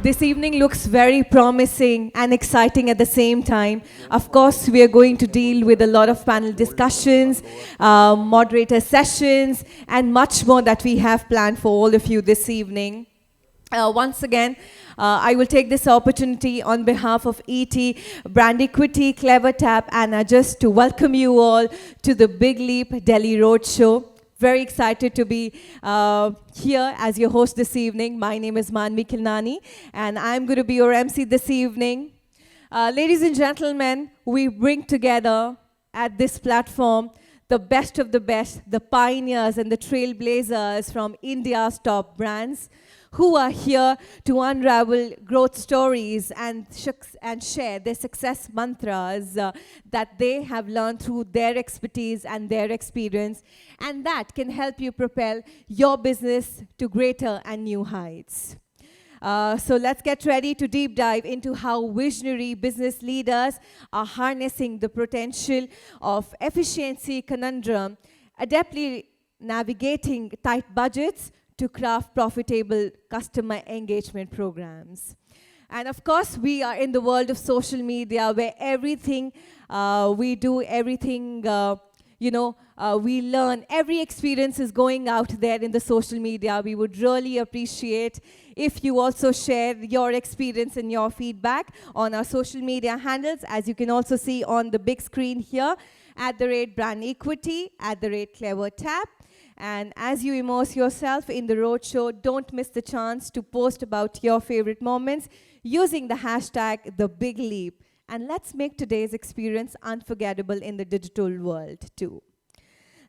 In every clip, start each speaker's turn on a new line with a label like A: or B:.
A: This evening looks very promising and exciting at the same time. Of course, we are going to deal with a lot of panel discussions, moderator sessions, and much more that we have planned for all of you this evening. Once again, I will take this opportunity on behalf of ET, Brand Equity, Clever Tap, and just to welcome you all to the Big Leap Delhi Roadshow. Very excited to be here as your host this evening. My name is Manvi Kilnani, and I'm going to be your MC this evening. Ladies and gentlemen, we bring together at this platform the best of the best, the pioneers and the trailblazers from India's top brands, who are here to unravel growth stories and share their success mantras that they have learned through their expertise and their experience, and that can help you propel your business to greater and new heights. So let's get ready to deep dive into how visionary business leaders are harnessing the potential of efficiency conundrum, adeptly navigating tight budgets, to craft profitable customer engagement programs. And of course, we are in the world of social media where everything we do, everything we learn, every experience is going out there in the social media. We would really appreciate if you also share your experience and your feedback on our social media handles, as you can also see on the big screen here, @Brand Equity, @Clever Tap. And as you immerse yourself in the roadshow, don't miss the chance to post about your favorite moments using the hashtag #TheBigLeap. And let's make today's experience unforgettable in the digital world too.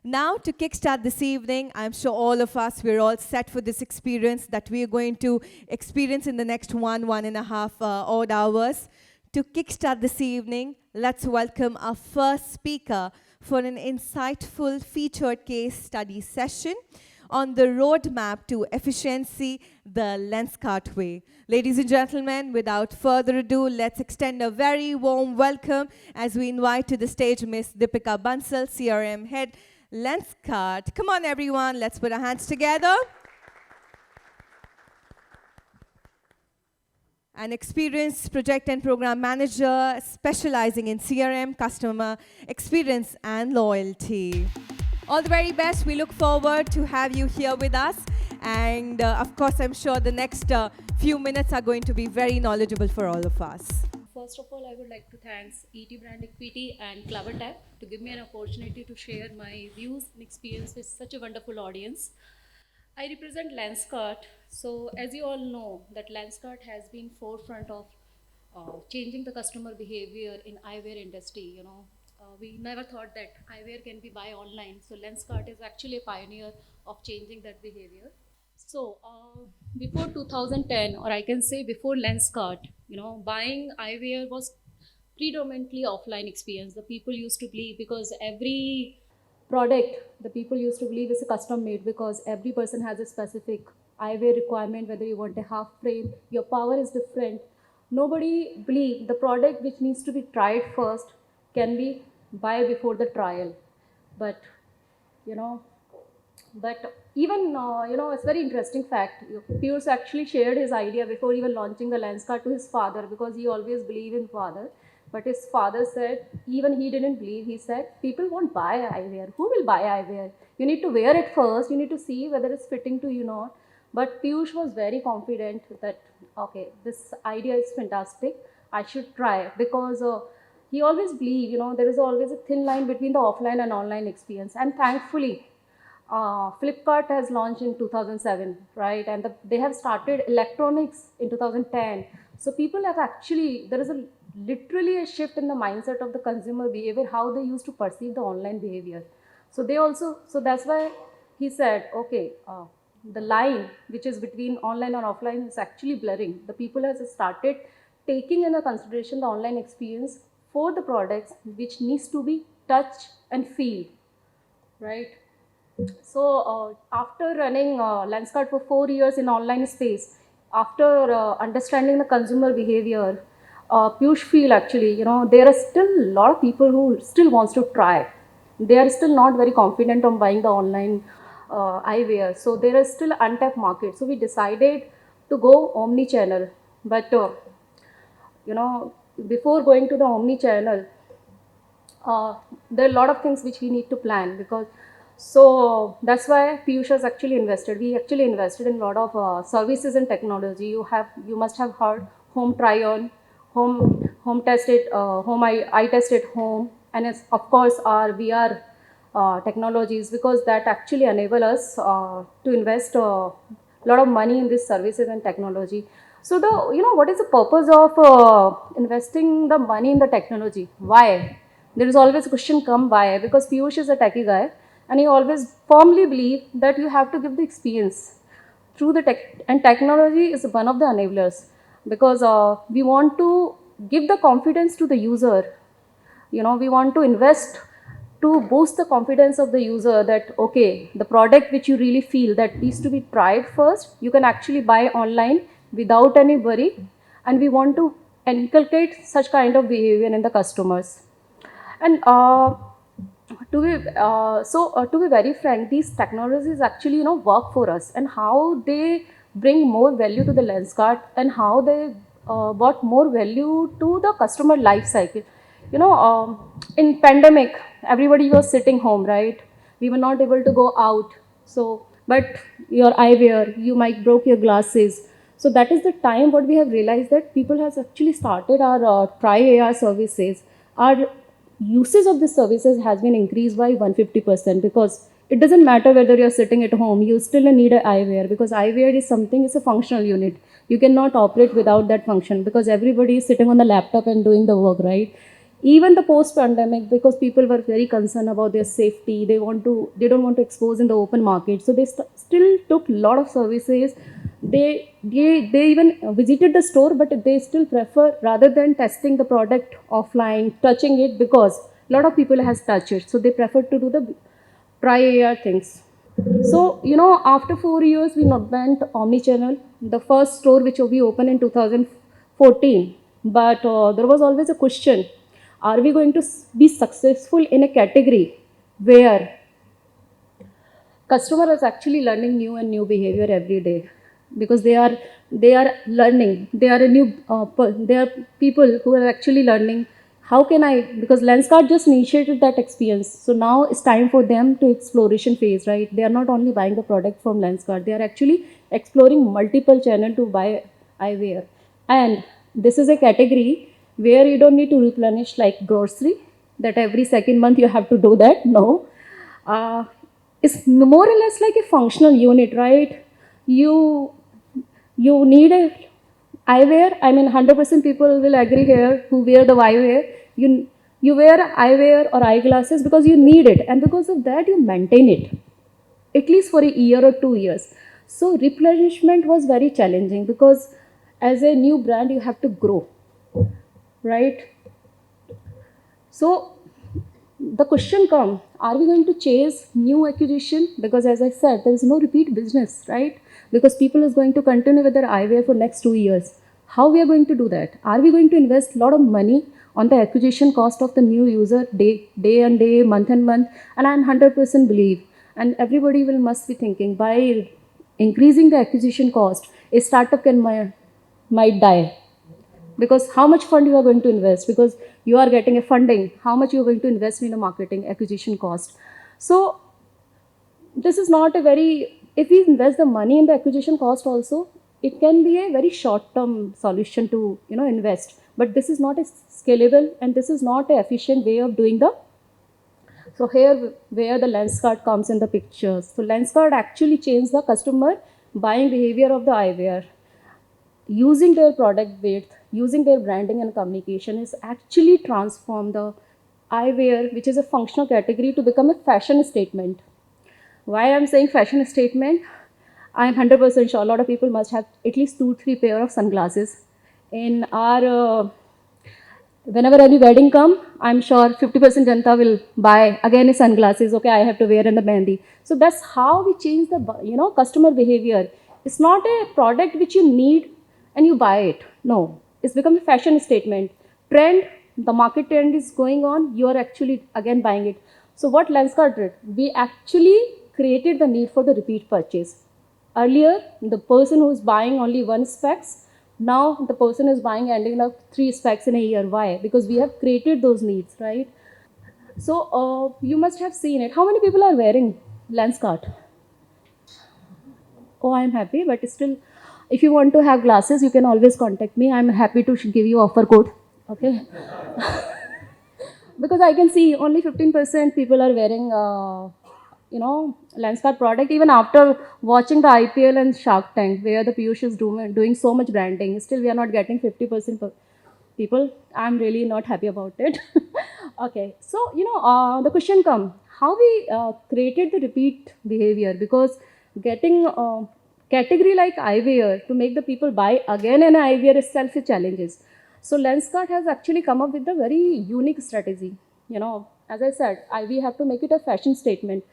A: Now, to kickstart this evening, I'm sure all of us, we're all set for this experience that we're going to experience in the next one and a half odd hours. To kickstart this evening, let's welcome our first speaker for an insightful featured case study session on the roadmap to efficiency, the Lenskart way. Ladies and gentlemen, without further ado, let's extend a very warm welcome as we invite to the stage Miss Deepika Bansal, CRM Head, Lenskart. Come on, everyone, let's put our hands together. An experienced project and program manager specializing in CRM, customer experience, and loyalty. All the very best. We look forward to have you here with us. And of course, I'm sure the next few minutes are going to be very knowledgeable for all of us.
B: First of all, I would like to thank ET Brand Equity and Clever Tap to give me an opportunity to share my views and experience with such a wonderful audience. I represent Lenskart. So as you all know, that Lenskart has been forefront of changing the customer behavior in eyewear industry. We never thought that eyewear can be buy online. So Lenskart is actually a pioneer of changing that behavior. So before 2010, or I can say before Lenskart, buying eyewear was predominantly offline experience. The people used to believe, because every product the people used to believe is a custom made, because every person has a specific eyewear requirement, whether you want a half frame, your power is different. Nobody believed the product which needs to be tried first can be buy before the trial. But even it's very interesting fact. Piyush actually shared his idea before even launching the Lenskart to his father, because he always believed in father. But his father said, even he didn't believe. He said, people won't buy eyewear. Who will buy eyewear? You need to wear it first. You need to see whether it's fitting to you or not. But Piyush was very confident that, okay, this idea is fantastic. I should try, because he always believed, there is always a thin line between the offline and online experience. And thankfully, Flipkart has launched in 2007, right? And they have started electronics in 2010. So people have actually, there is literally a shift in the mindset of the consumer behavior, how they used to perceive the online behavior. So that's why he said, okay, the line which is between online and offline is actually blurring. The people have started taking into consideration the online experience for the products which needs to be touched and feel, right? So after running Lenskart for 4 years in online space, after understanding the consumer behavior, Piyush feel actually, there are still a lot of people who still wants to try. They are still not very confident on buying the online eyewear. So there is still untapped market. So we decided to go omni-channel. But before going to the omni channel, there are a lot of things which we need to plan, because so that's why Piyush has actually invested. We actually invested in a lot of services and technology. You must have heard home try on, home test it, home eye test at home, and it's, of course, our VR technologies, because that actually enable us to invest a lot of money in these services and technology. So what is the purpose of investing the money in the technology? Why? There is always a question come why, because Piyush is a techie guy, and he always firmly believe that you have to give the experience through the tech, and technology is one of the enablers, because we want to give the confidence to the user. We want to invest to boost the confidence of the user, that okay, the product which you really feel that needs to be tried first, you can actually buy online without any worry. And we want to inculcate such kind of behavior in the customers. And to be very frank, these technologies actually work for us, and how they bring more value to the Lenskart, and how they brought more value to the customer life cycle. In pandemic, everybody was sitting home, right? We were not able to go out. So, but your eyewear, you might broke your glasses. So that is the time what we have realized, that people has actually started our try AR services. Our usage of the services has been increased by 150%, because it doesn't matter whether you're sitting at home, you still need an eyewear, because eyewear is something, it's a functional unit. You cannot operate without that function, because everybody is sitting on the laptop and doing the work, right? Even the post pandemic, because people were very concerned about their safety, they don't want to expose in the open market, so they still took a lot of services. They even visited the store, but they still prefer, rather than testing the product offline, touching it, because a lot of people has touched it, so they prefer to do the try AR things. So after 4 years, we not went omni-channel. The first store which we opened in 2014, but there was always a question: are we going to be successful in a category where customer is actually learning new and new behavior every day? Because they are learning, they are a new they are people who are actually learning. How can I, because Lenskart just initiated that experience, so now it's time for them to exploration phase, right? They are not only buying the product from Lenskart, they are actually exploring multiple channel to buy eyewear. And this is a category where you don't need to replenish like grocery, that every second month you have to do that. No, uh, it's more or less like a functional unit, right? You need a eyewear. I mean, 100% people will agree here who wear the eyewear. You wear eyewear or eyeglasses because you need it, and because of that you maintain it at least for a year or 2 years. So replenishment was very challenging, because as a new brand you have to grow, right? So the question comes, are we going to chase new acquisition? Because as I said, there is no repeat business, right? Because people is going to continue with their eyewear for next 2 years. How we are going to do that? Are we going to invest a lot of money on the acquisition cost of the new user day and day, month and month? And I'm 100% believe, and everybody will must be thinking, by increasing the acquisition cost, a startup might die. Because how much fund you are going to invest, because you are getting a funding, how much you are going to invest in a marketing acquisition cost. So this is not a very, if we invest the money in the acquisition cost also, it can be a very short term solution to invest, but this is not a scalable, and this is not a efficient way of doing the. So here where the Lenskart comes in the picture. So Lenskart actually changed the customer buying behavior of the eyewear. Using their product width, using their branding and communication, is actually transform the eyewear, which is a functional category, to become a fashion statement. Why I'm saying fashion statement? I'm 100% sure a lot of people must have at least 2-3 pair of sunglasses. In our whenever any wedding come, I'm sure 50% janta will buy again sunglasses. Okay, I have to wear in the mehndi. So that's how we change the customer behavior. It's not a product which you need and you buy it. No, it's become a fashion statement. Trend, the market trend is going on, you are actually again buying it. So what Lenskart did, we actually created the need for the repeat purchase. Earlier, the person who is buying only one specs Now the person is buying ending up 3 specs in a year. Why? Because we have created those needs, right? So you must have seen it. How many people are wearing Lenscart? Oh, I'm happy, but still, if you want to have glasses, you can always contact me. I'm happy to give you offer code. Okay, because I can see only 15% people are wearing, Lenscart product. Even after watching the IPL and Shark Tank, where the Piyush is doing so much branding, still we are not getting 50% people. I'm really not happy about it. Okay, so the question come, how we created the repeat behavior, because getting category like eyewear to make the people buy again and eyewear itself is challenges. So Lenscart has actually come up with a very unique strategy. As I said, we have to make it a fashion statement.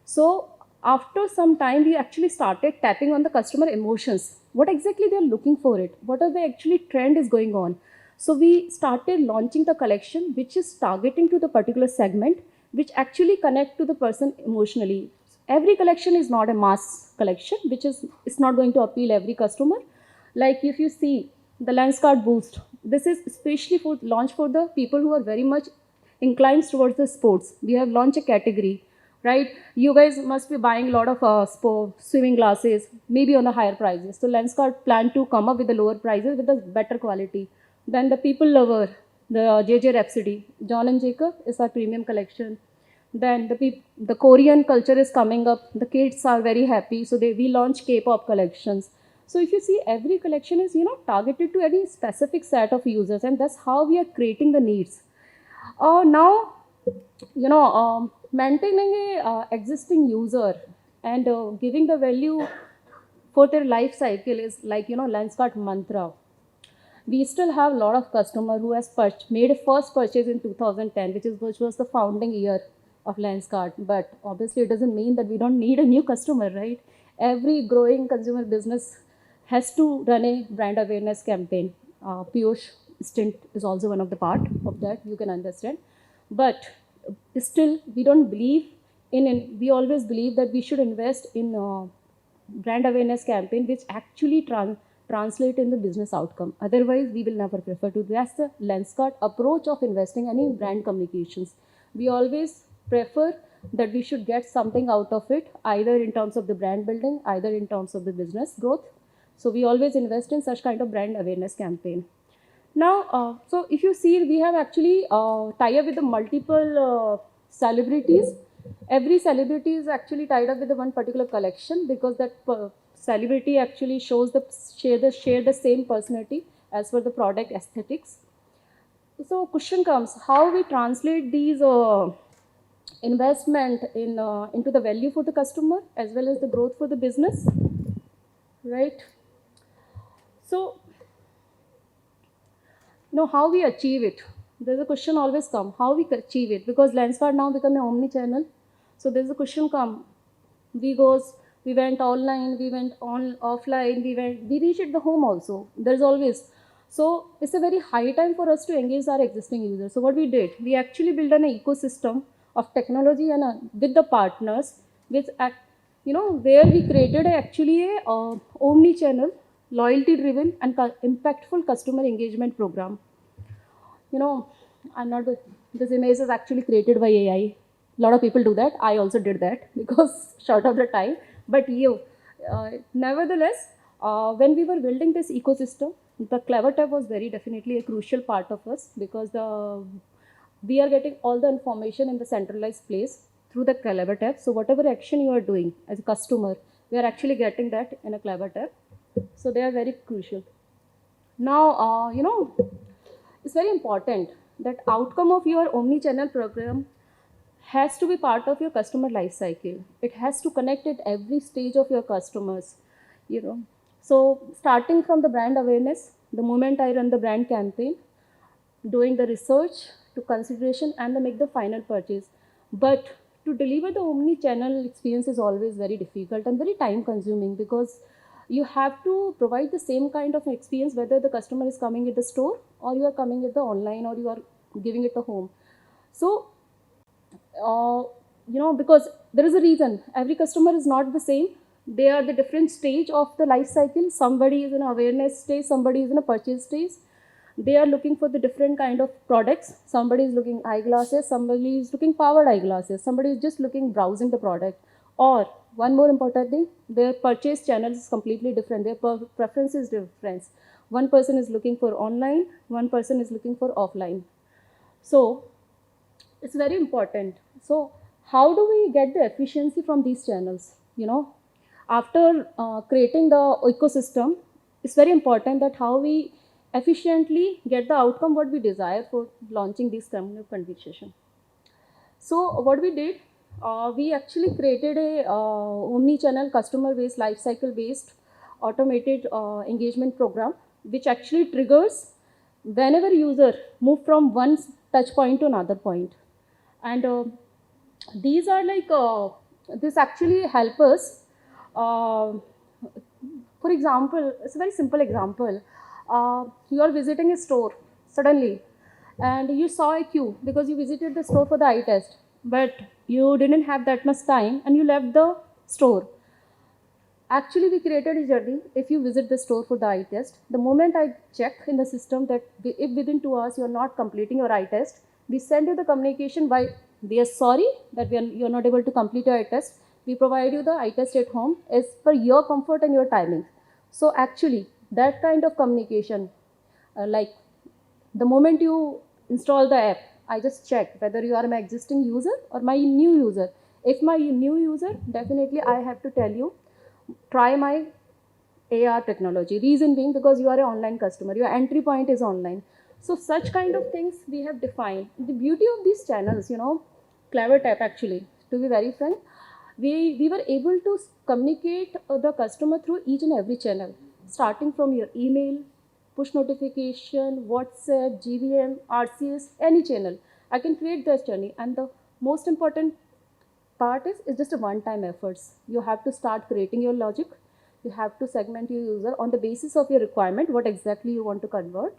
B: So after some time, we actually started tapping on the customer emotions. What exactly they're looking for it? What are the actually trend is going on? So we started launching the collection, which is targeting to the particular segment, which actually connect to the person emotionally. Every collection is not a mass collection, which is it's not going to appeal every customer. Like if you see the Lenscart Boost, this is especially for launch for the people who are very much inclined towards the sports. We have launched a category, right? You guys must be buying a lot of swimming glasses, maybe on a higher prices. So Lenscart plan to come up with the lower prices with a better quality. Then the people lover, the JJ Rhapsody, John and Jacob is our premium collection. Then the Korean culture is coming up. The kids are very happy, so we launch K-pop collections. So if you see, every collection is targeted to any specific set of users, and that's how we are creating the needs. Now, maintaining a existing user and giving the value for their life cycle is like Lenscart mantra. We still have a lot of customer who has made a first purchase in 2010, which was the founding year of Lenscart. But obviously, it doesn't mean that we don't need a new customer, right? Every growing consumer business has to run a brand awareness campaign. Piyush stint is also one of the part of that. You can understand, but still, we don't believe in. We always believe that we should invest in. Brand awareness campaign which actually translate in the business outcome. Otherwise, we will never prefer to. That's the Lenscart approach of investing any brand communications. We always prefer that we should get something out of it, either in terms of the brand building, either in terms of the business growth. So we always invest in such kind of brand awareness campaign. Now, so if you see, we have actually tied up with the multiple celebrities. Every celebrity is actually tied up with the one particular collection, because that celebrity actually shows the same personality as per the product aesthetics. So question comes, how we translate these investment into the value for the customer as well as the growth for the business, right? So how we achieve it? There's a question always come, how we achieve it, because Lenscart now become an omni-channel. So there's a question come, we went online, we went on offline, we reached the home also. There's always, so it's a very high time for us to engage our existing users. So what we did, we actually built an ecosystem of technology and with the partners, which where we created actually a omni-channel, loyalty-driven and impactful customer engagement program. you know, I'm not, this image is actually created by AI. A lot of people do that. I also did that because short of the time. But nevertheless, when we were building this ecosystem, the Clever tab was very definitely a crucial part of us, because we are getting all the information in the centralized place through the Clever tab. So whatever action you are doing as a customer, we are actually getting that in a Clever tab. So they are very crucial. Now, it's very important that outcome of your omni-channel program has to be part of your customer life cycle. It has to connect at every stage of your customers. you know so starting from the brand awareness, the moment I run the brand campaign, doing the research to consideration and make the final purchase. But to deliver the omni-channel experience is always very difficult and very time consuming, because you have to provide the same kind of experience whether the customer is coming at the store or you are coming at the online or you are giving it a home. So because there is a reason every customer is not the same. They are the different stage of the life cycle. Somebody is in awareness stage, somebody is in a purchase stage. They are looking for the different kind of products. Somebody is looking eyeglasses, somebody is looking powered eyeglasses, somebody is just looking browsing the product. Or one more important thing, their purchase channel is completely different. Their preference is different. One person is looking for online, one person is looking for offline. So it's very important. So how do we get the efficiency from these channels? After creating the ecosystem, it's very important that how we efficiently get the outcome what we desire for launching this kind of conversation. So what we did, we actually created a omni-channel customer-based, lifecycle-based automated engagement program, which actually triggers whenever user move from one touch point to another point. And these are like, this actually help us. For example, it's a very simple example. You are visiting a store suddenly, and you saw a queue because you visited the store for the eye test, but you didn't have that much time and you left the store. Actually, we created a journey. If you visit the store for the eye test, the moment I check in the system that if within 2 hours you're not completing your eye test, we send you the communication by, we are sorry that you're not able to complete your eye test. We provide you the eye test at home as per your comfort and your timing. So actually, that kind of communication, like the moment you install the app, I just check whether you are my existing user or my new user. If my new user, definitely I have to tell you, try my AR technology. Reason being because you are an online customer, your entry point is online. So such kind of things we have defined. The beauty of these channels, Clever Tap actually, to be very frank, we were able to communicate the customer through each and every channel, starting from your email, push notification, WhatsApp, GVM, RCS, any channel. I can create this journey. And the most important part is it's just a one-time efforts. You have to start creating your logic. You have to segment your user on the basis of your requirement, what exactly you want to convert,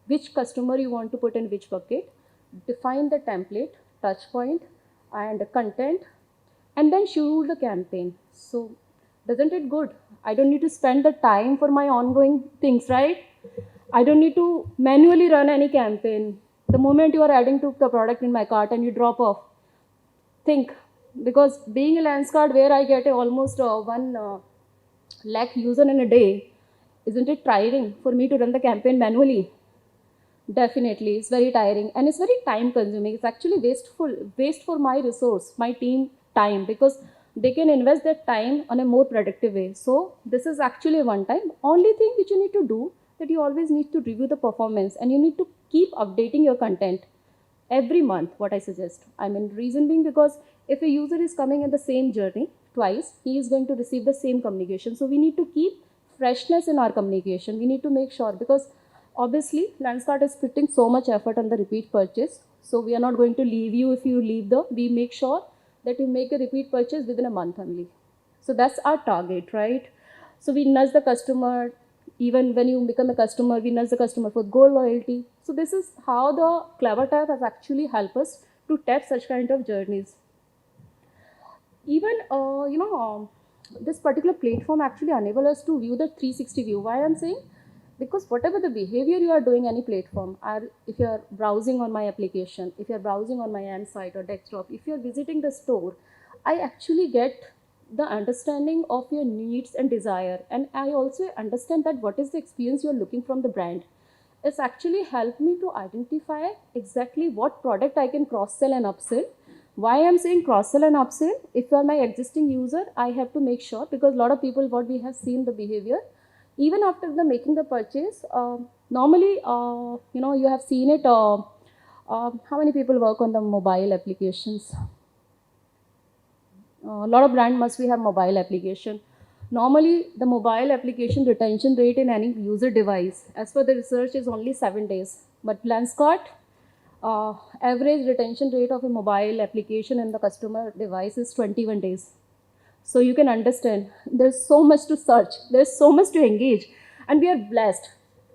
B: which customer you want to put in which bucket, define the template, touch point, and content, and then schedule the campaign. So doesn't it good? I don't need to spend the time for my ongoing things, right? I don't need to manually run any campaign. The moment you are adding to the product in my cart and you drop off, think, because being a lens card where I get almost 1 lakh user in a day, isn't it tiring for me to run the campaign manually? Definitely, it's very tiring and it's very time consuming. It's actually waste for my resource, my team time, because they can invest their time on a more productive way. So this is actually a one time. Only thing which you need to do, that you always need to review the performance and you need to keep updating your content every month. What I suggest, I mean, reason being because if a user is coming in the same journey twice, he is going to receive the same communication. So we need to keep freshness in our communication. We need to make sure, because obviously Lenskart is putting so much effort on the repeat purchase, so we are not going to leave you if you leave the, we make sure that you make a repeat purchase within a month only. So that's our target, right? So we nudge the customer. Even when you become a customer, we nudge the customer for gold loyalty. So this is how the Clever Tap has actually helped us to tap such kind of journeys. Even this particular platform actually enable us to view the 360 view. Why I'm saying, because whatever the behavior you are doing any platform, or if you are browsing on my application, if you are browsing on my end site or desktop, if you are visiting the store, I actually get the understanding of your needs and desire, and I also understand that what is the experience you are looking from the brand. It's actually helped me to identify exactly what product I can cross sell and upsell. Why I'm saying cross sell and upsell, if you are my existing user, I have to make sure, because a lot of people, what we have seen the behavior, even after the making the purchase, normally you have seen it, how many people work on the mobile applications? A lot of brand must be have mobile application. Normally the mobile application retention rate in any user device, as per the research, is only 7 days, but Lenskart average retention rate of a mobile application in the customer device is 21 days. So you can understand there's so much to search, there's so much to engage, and we are blessed.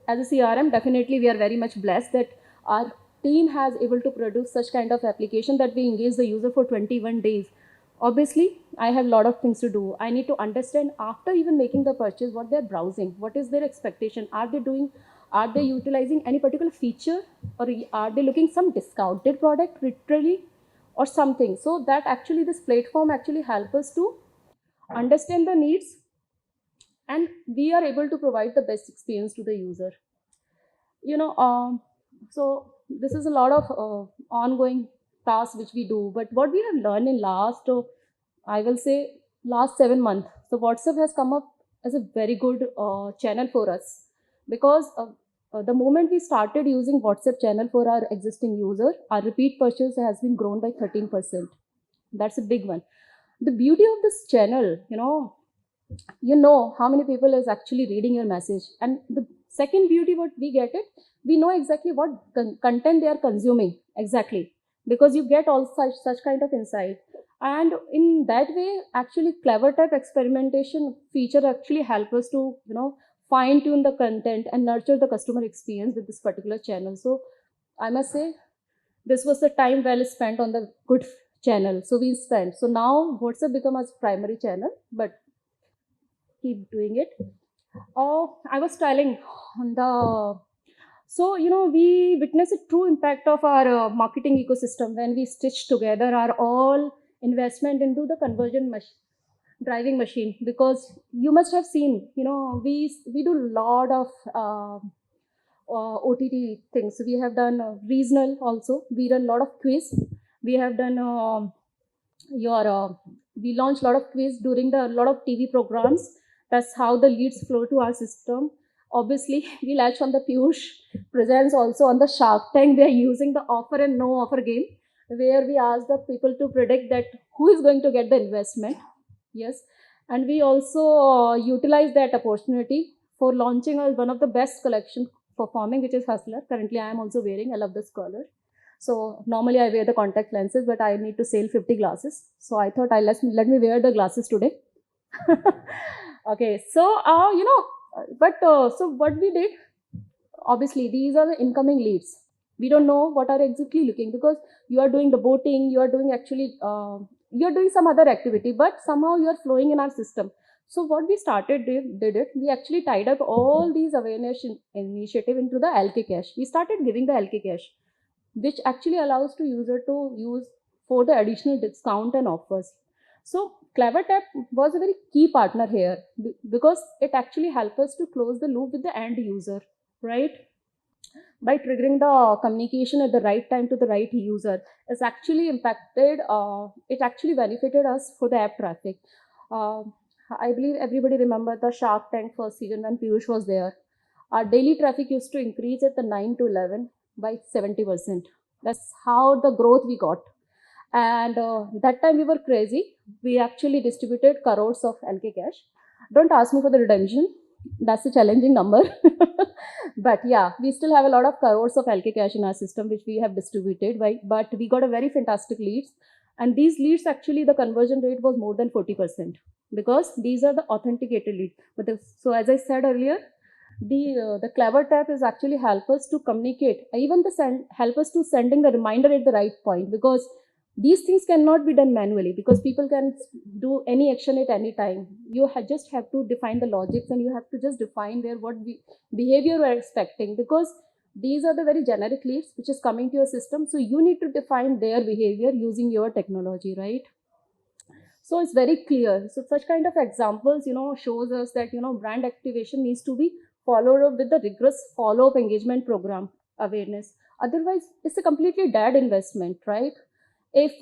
B: As a CRM, definitely we are very much blessed that our team has able to produce such kind of application that we engage the user for 21 days. Obviously, I have a lot of things to do. I need to understand after even making the purchase what they're browsing, what is their expectation. Are they utilizing any particular feature, or are they looking some discounted product literally, or something? So that actually this platform actually help us to understand the needs, and we are able to provide the best experience to the user. you know um, so this is a lot of ongoing tasks which we do, but what we have learned in last I will say last 7 months, so WhatsApp has come up as a very good channel for us, because the moment we started using WhatsApp channel for our existing user, our repeat purchase has been grown by 13%. That's a big one. The beauty of this channel, you know how many people is actually reading your message, and the second beauty what we get it, we know exactly what content they are consuming exactly, because you get all such kind of insight. And in that way, actually clever type experimentation feature actually help us to fine tune the content and nurture the customer experience with this particular channel. So I must say this was the time well spent on the good channel, so we spent. So now WhatsApp become as primary channel, but keep doing it. Oh, I was telling on the so we witness a true impact of our marketing ecosystem when we stitch together our all investment into the conversion driving machine. Because you must have seen, we do a lot of OTT things. We have done regional also. We run a lot of quiz. We have done your we launch a lot of quiz during the lot of TV programs. That's how the leads flow to our system. Obviously, we latch on the Piyush presence also on the Shark Tank. We are using the offer and no offer game, where we ask the people to predict that who is going to get the investment. Yes, and we also utilize that opportunity for launching one of the best collection performing, which is Hustler. Currently, I am also wearing. I love this color. So normally I wear the contact lenses, but I need to sell 50 glasses. So I thought I let me wear the glasses today. Okay, so so what we did, obviously these are the incoming leads. We don't know what are exactly looking, because you are doing the boating, you are doing actually you are doing some other activity, but somehow you are flowing in our system. So what we started did it, we actually tied up all these awareness initiative into the LK cash. We started giving the LK cash, which actually allows to user to use for the additional discount and offers. So CleverTap was a very key partner here, because it actually helped us to close the loop with the end user, right? By triggering the communication at the right time to the right user, it's actually impacted. It actually benefited us for the app traffic. Uh, I believe everybody remember the Shark Tank first season when Piyush was there. Our daily traffic used to increase at the 9 to 11 by 70%. That's how the growth we got. And that time we were crazy. We actually distributed crores of LK cash. Don't ask me for the redemption. That's a challenging number. But yeah, we still have a lot of crores of LK cash in our system, which we have distributed. But we got a very fantastic leads. And these leads, actually, the conversion rate was more than 40%, because these are the authenticated leads. So as I said earlier, the clever tap is actually help us to communicate, even help us to sending the reminder at the right point, because these things cannot be done manually, because people can do any action at any time. You just have to define the logics, and you have to just define their behavior we're expecting, because these are the very generic leads which is coming to your system. So you need to define their behavior using your technology, right? So it's very clear. So such kind of examples, shows us that brand activation needs to be followed up with the rigorous follow-up engagement program awareness. Otherwise, it's a completely dead investment, right? If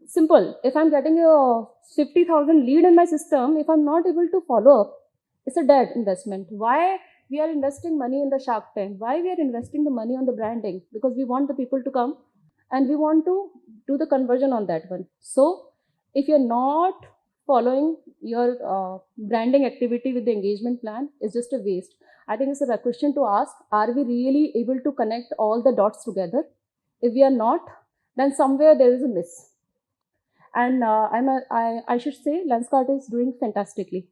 B: simple, if I'm getting a 50,000 lead in my system, if I'm not able to follow up, it's a dead investment. Why we are investing money in the Shark Tank? Why we are investing the money on the branding? Because we want the people to come, and we want to do the conversion on that one. So if you're not following your branding activity with the engagement plan, it's just a waste. I think it's a question to ask, are we really able to connect all the dots together? If we are not, then somewhere there is a miss. And I should say Lenskart is doing fantastically,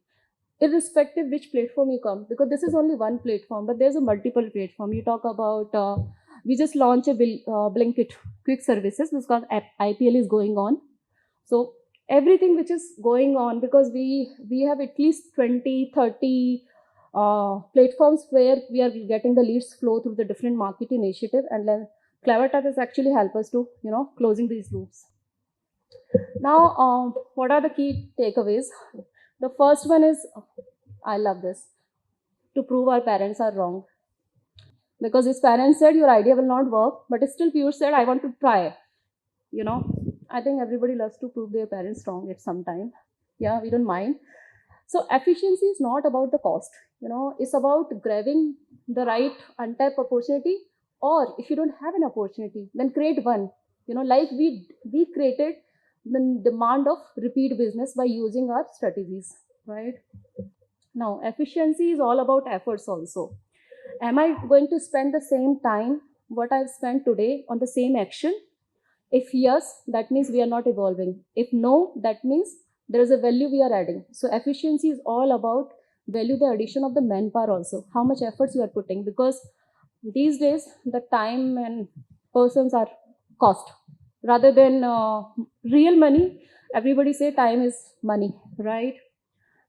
B: irrespective which platform you come, because this is only one platform, but there's a multiple platform. You talk about we just launched a Blinkit quick services, because IPL is going on. So everything which is going on, because we have at least 20-30 platforms where we are getting the leads flow through the different market initiative, and then CleverTap has actually helped us to closing these loops. Now, what are the key takeaways? The first one is, I love this, to prove our parents are wrong. Because his parents said your idea will not work, but still Piyush said, I want to try. I think everybody loves to prove their parents wrong at some time. Yeah, we don't mind. So efficiency is not about the cost. It's about grabbing the right untapped opportunity, or if you don't have an opportunity, then create one. Like we created the demand of repeat business by using our strategies, right? Now, efficiency is all about efforts also. Am I going to spend the same time what I've spent today on the same action? If yes, that means we are not evolving. If no, that means there is a value we are adding. So efficiency is all about value, the addition of the manpower also. How much efforts you are putting, because these days the time and persons are cost rather than real money. Everybody say time is money, right?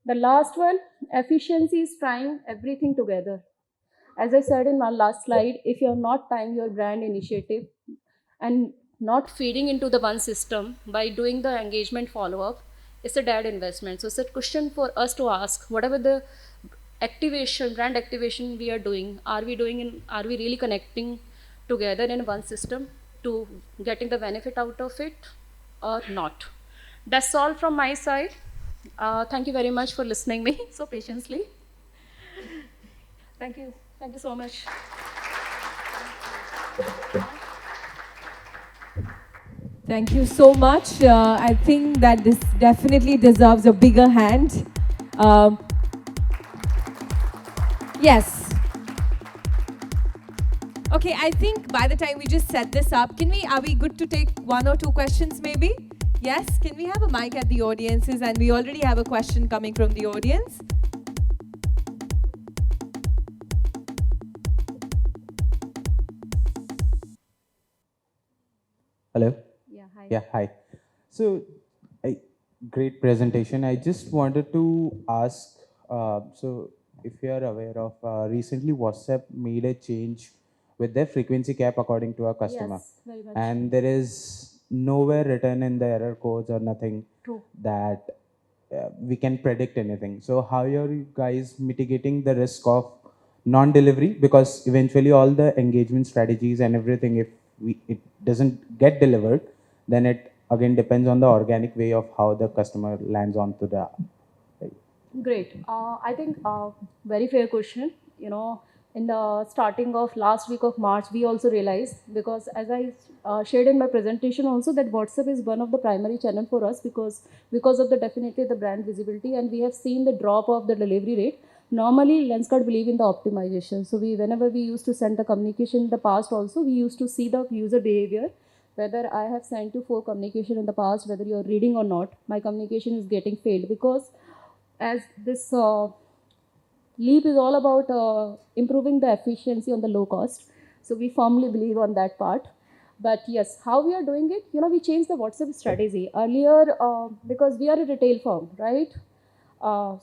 B: The last one, efficiency is trying everything together. As I said in my last slide, if you're not tying your brand initiative and not feeding into the one system by doing the engagement follow-up, it's a dead investment. So it's a question for us to ask, whatever the activation, brand activation we are doing, are we really connecting together in one system to getting the benefit out of it or not? That's all from my side. Thank you very much for listening me so patiently. Thank you. Thank you so much.
A: Thank you so much. I think that this definitely deserves a bigger hand. Um, yes. Okay, I think by the time we just set this up, are we good to take one or two questions maybe? Yes, can we have a mic at the audiences? And we already have a question coming from the audience.
C: Hello.
B: Yeah, hi.
C: Yeah, hi. So, great presentation. I just wanted to ask, so if you are aware of, recently WhatsApp made a change with their frequency cap according to a customer.
B: Yes, very much.
C: And there is nowhere written in the error codes or nothing
B: True.
C: that we can predict anything. So how are you guys mitigating the risk of non-delivery? Because eventually all the engagement strategies and everything, if it doesn't get delivered, then it again depends on the organic way of how the customer lands onto the.
B: Great. I think very fair question. In the starting of last week of March, we also realized, because as I shared in my presentation also, that WhatsApp is one of the primary channel for us, because of the definitely the brand visibility, and we have seen the drop of the delivery rate. Normally, Lenskart believe in the optimization. So whenever we used to send the communication in the past also, we used to see the user behavior. Whether I have sent you 4 communication in the past, whether you're reading or not, my communication is getting failed, because as this leap is all about improving the efficiency on the low cost. So we firmly believe on that part. But yes, how we are doing it, we changed the WhatsApp strategy. Earlier, because we are a retail firm, right?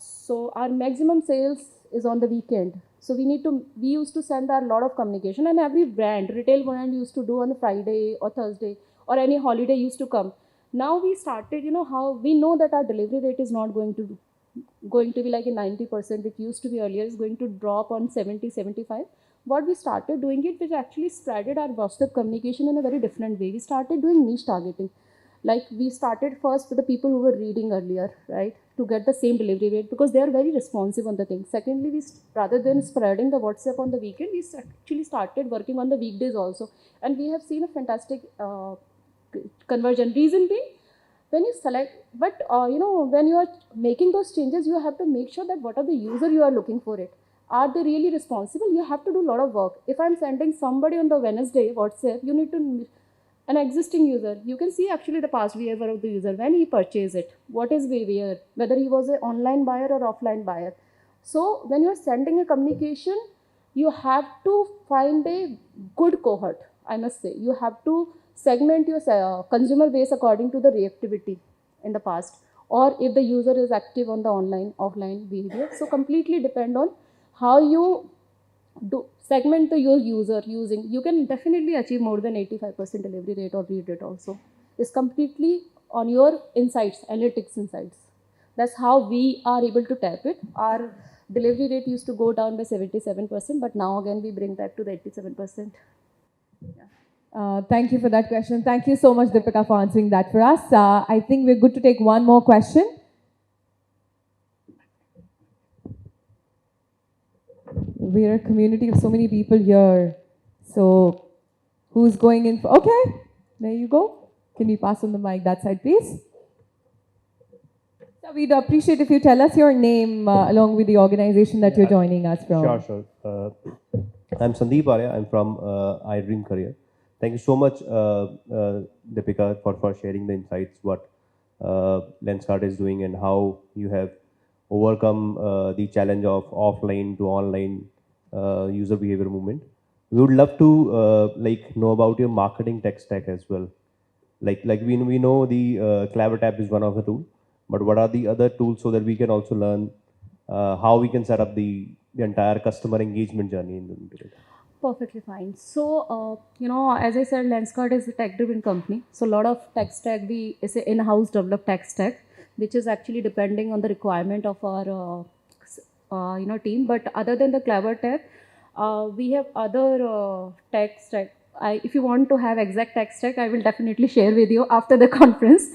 B: So our maximum sales is on the weekend. So we used to send a lot of communication, and every retail brand used to do on a Friday or Thursday or any holiday used to come. Now we started, how we know that our delivery rate is not going to be like a 90%, it used to be earlier, is going to drop on 70-75. What we started doing it, which actually spreaded our WhatsApp communication in a very different way. We started doing niche targeting. Like we started first with the people who were reading earlier, right, to get the same delivery rate, because they are very responsive on the thing. Secondly, rather than spreading the WhatsApp on the weekend, we actually started working on the weekdays also, and we have seen a fantastic conversion. Reason being, when you select, but when you are making those changes, you have to make sure that what are the user you are looking for it. Are they really responsible? You have to do a lot of work. If I'm sending somebody on the Wednesday WhatsApp, you need to, an existing user, you can see actually the past behavior of the user when he purchased it, what is behavior, whether he was an online buyer or offline buyer. So when you're sending a communication, you have to find a good cohort. I must say, you have to segment your consumer base according to the reactivity. in the past, or if the user is active on the online offline behavior. So completely depend on how you do segment your user using. You can definitely achieve more than 85% delivery rate or read rate also. It's completely on your insights, analytics insights. That's how we are able to tap it. Our delivery rate used to go down by 77%, but now again we bring that to the 87%.
A: Thank you for that question. Thank you so much, Deepika, for answering that for us. I think we're good to take one more question. We're a community of so many people here. So, who's going in for? Okay, there you go. Can we pass on the mic that side, please? So we'd appreciate if you tell us your name along with the organization that you're joining us from.
D: Sure. I'm Sandeep Arya. I'm from iDream Career. Thank you so much, Deepika, for sharing the insights, what Lenskart is doing and how you have overcome the challenge of offline to online user behavior movement. We would love to know about your marketing tech stack as well. Like we know the Clever Tab is one of the tools, but what are the other tools so that we can also learn how we can set up the entire customer engagement journey in the
B: Perfectly fine. So, as I said, Lenskart is a tech-driven company. So, a lot of tech stack is an in-house developed tech stack, which is actually depending on the requirement of our team. But other than the Clever Tab, we have other tech stack. If you want to have exact tech stack, I will definitely share with you after the conference.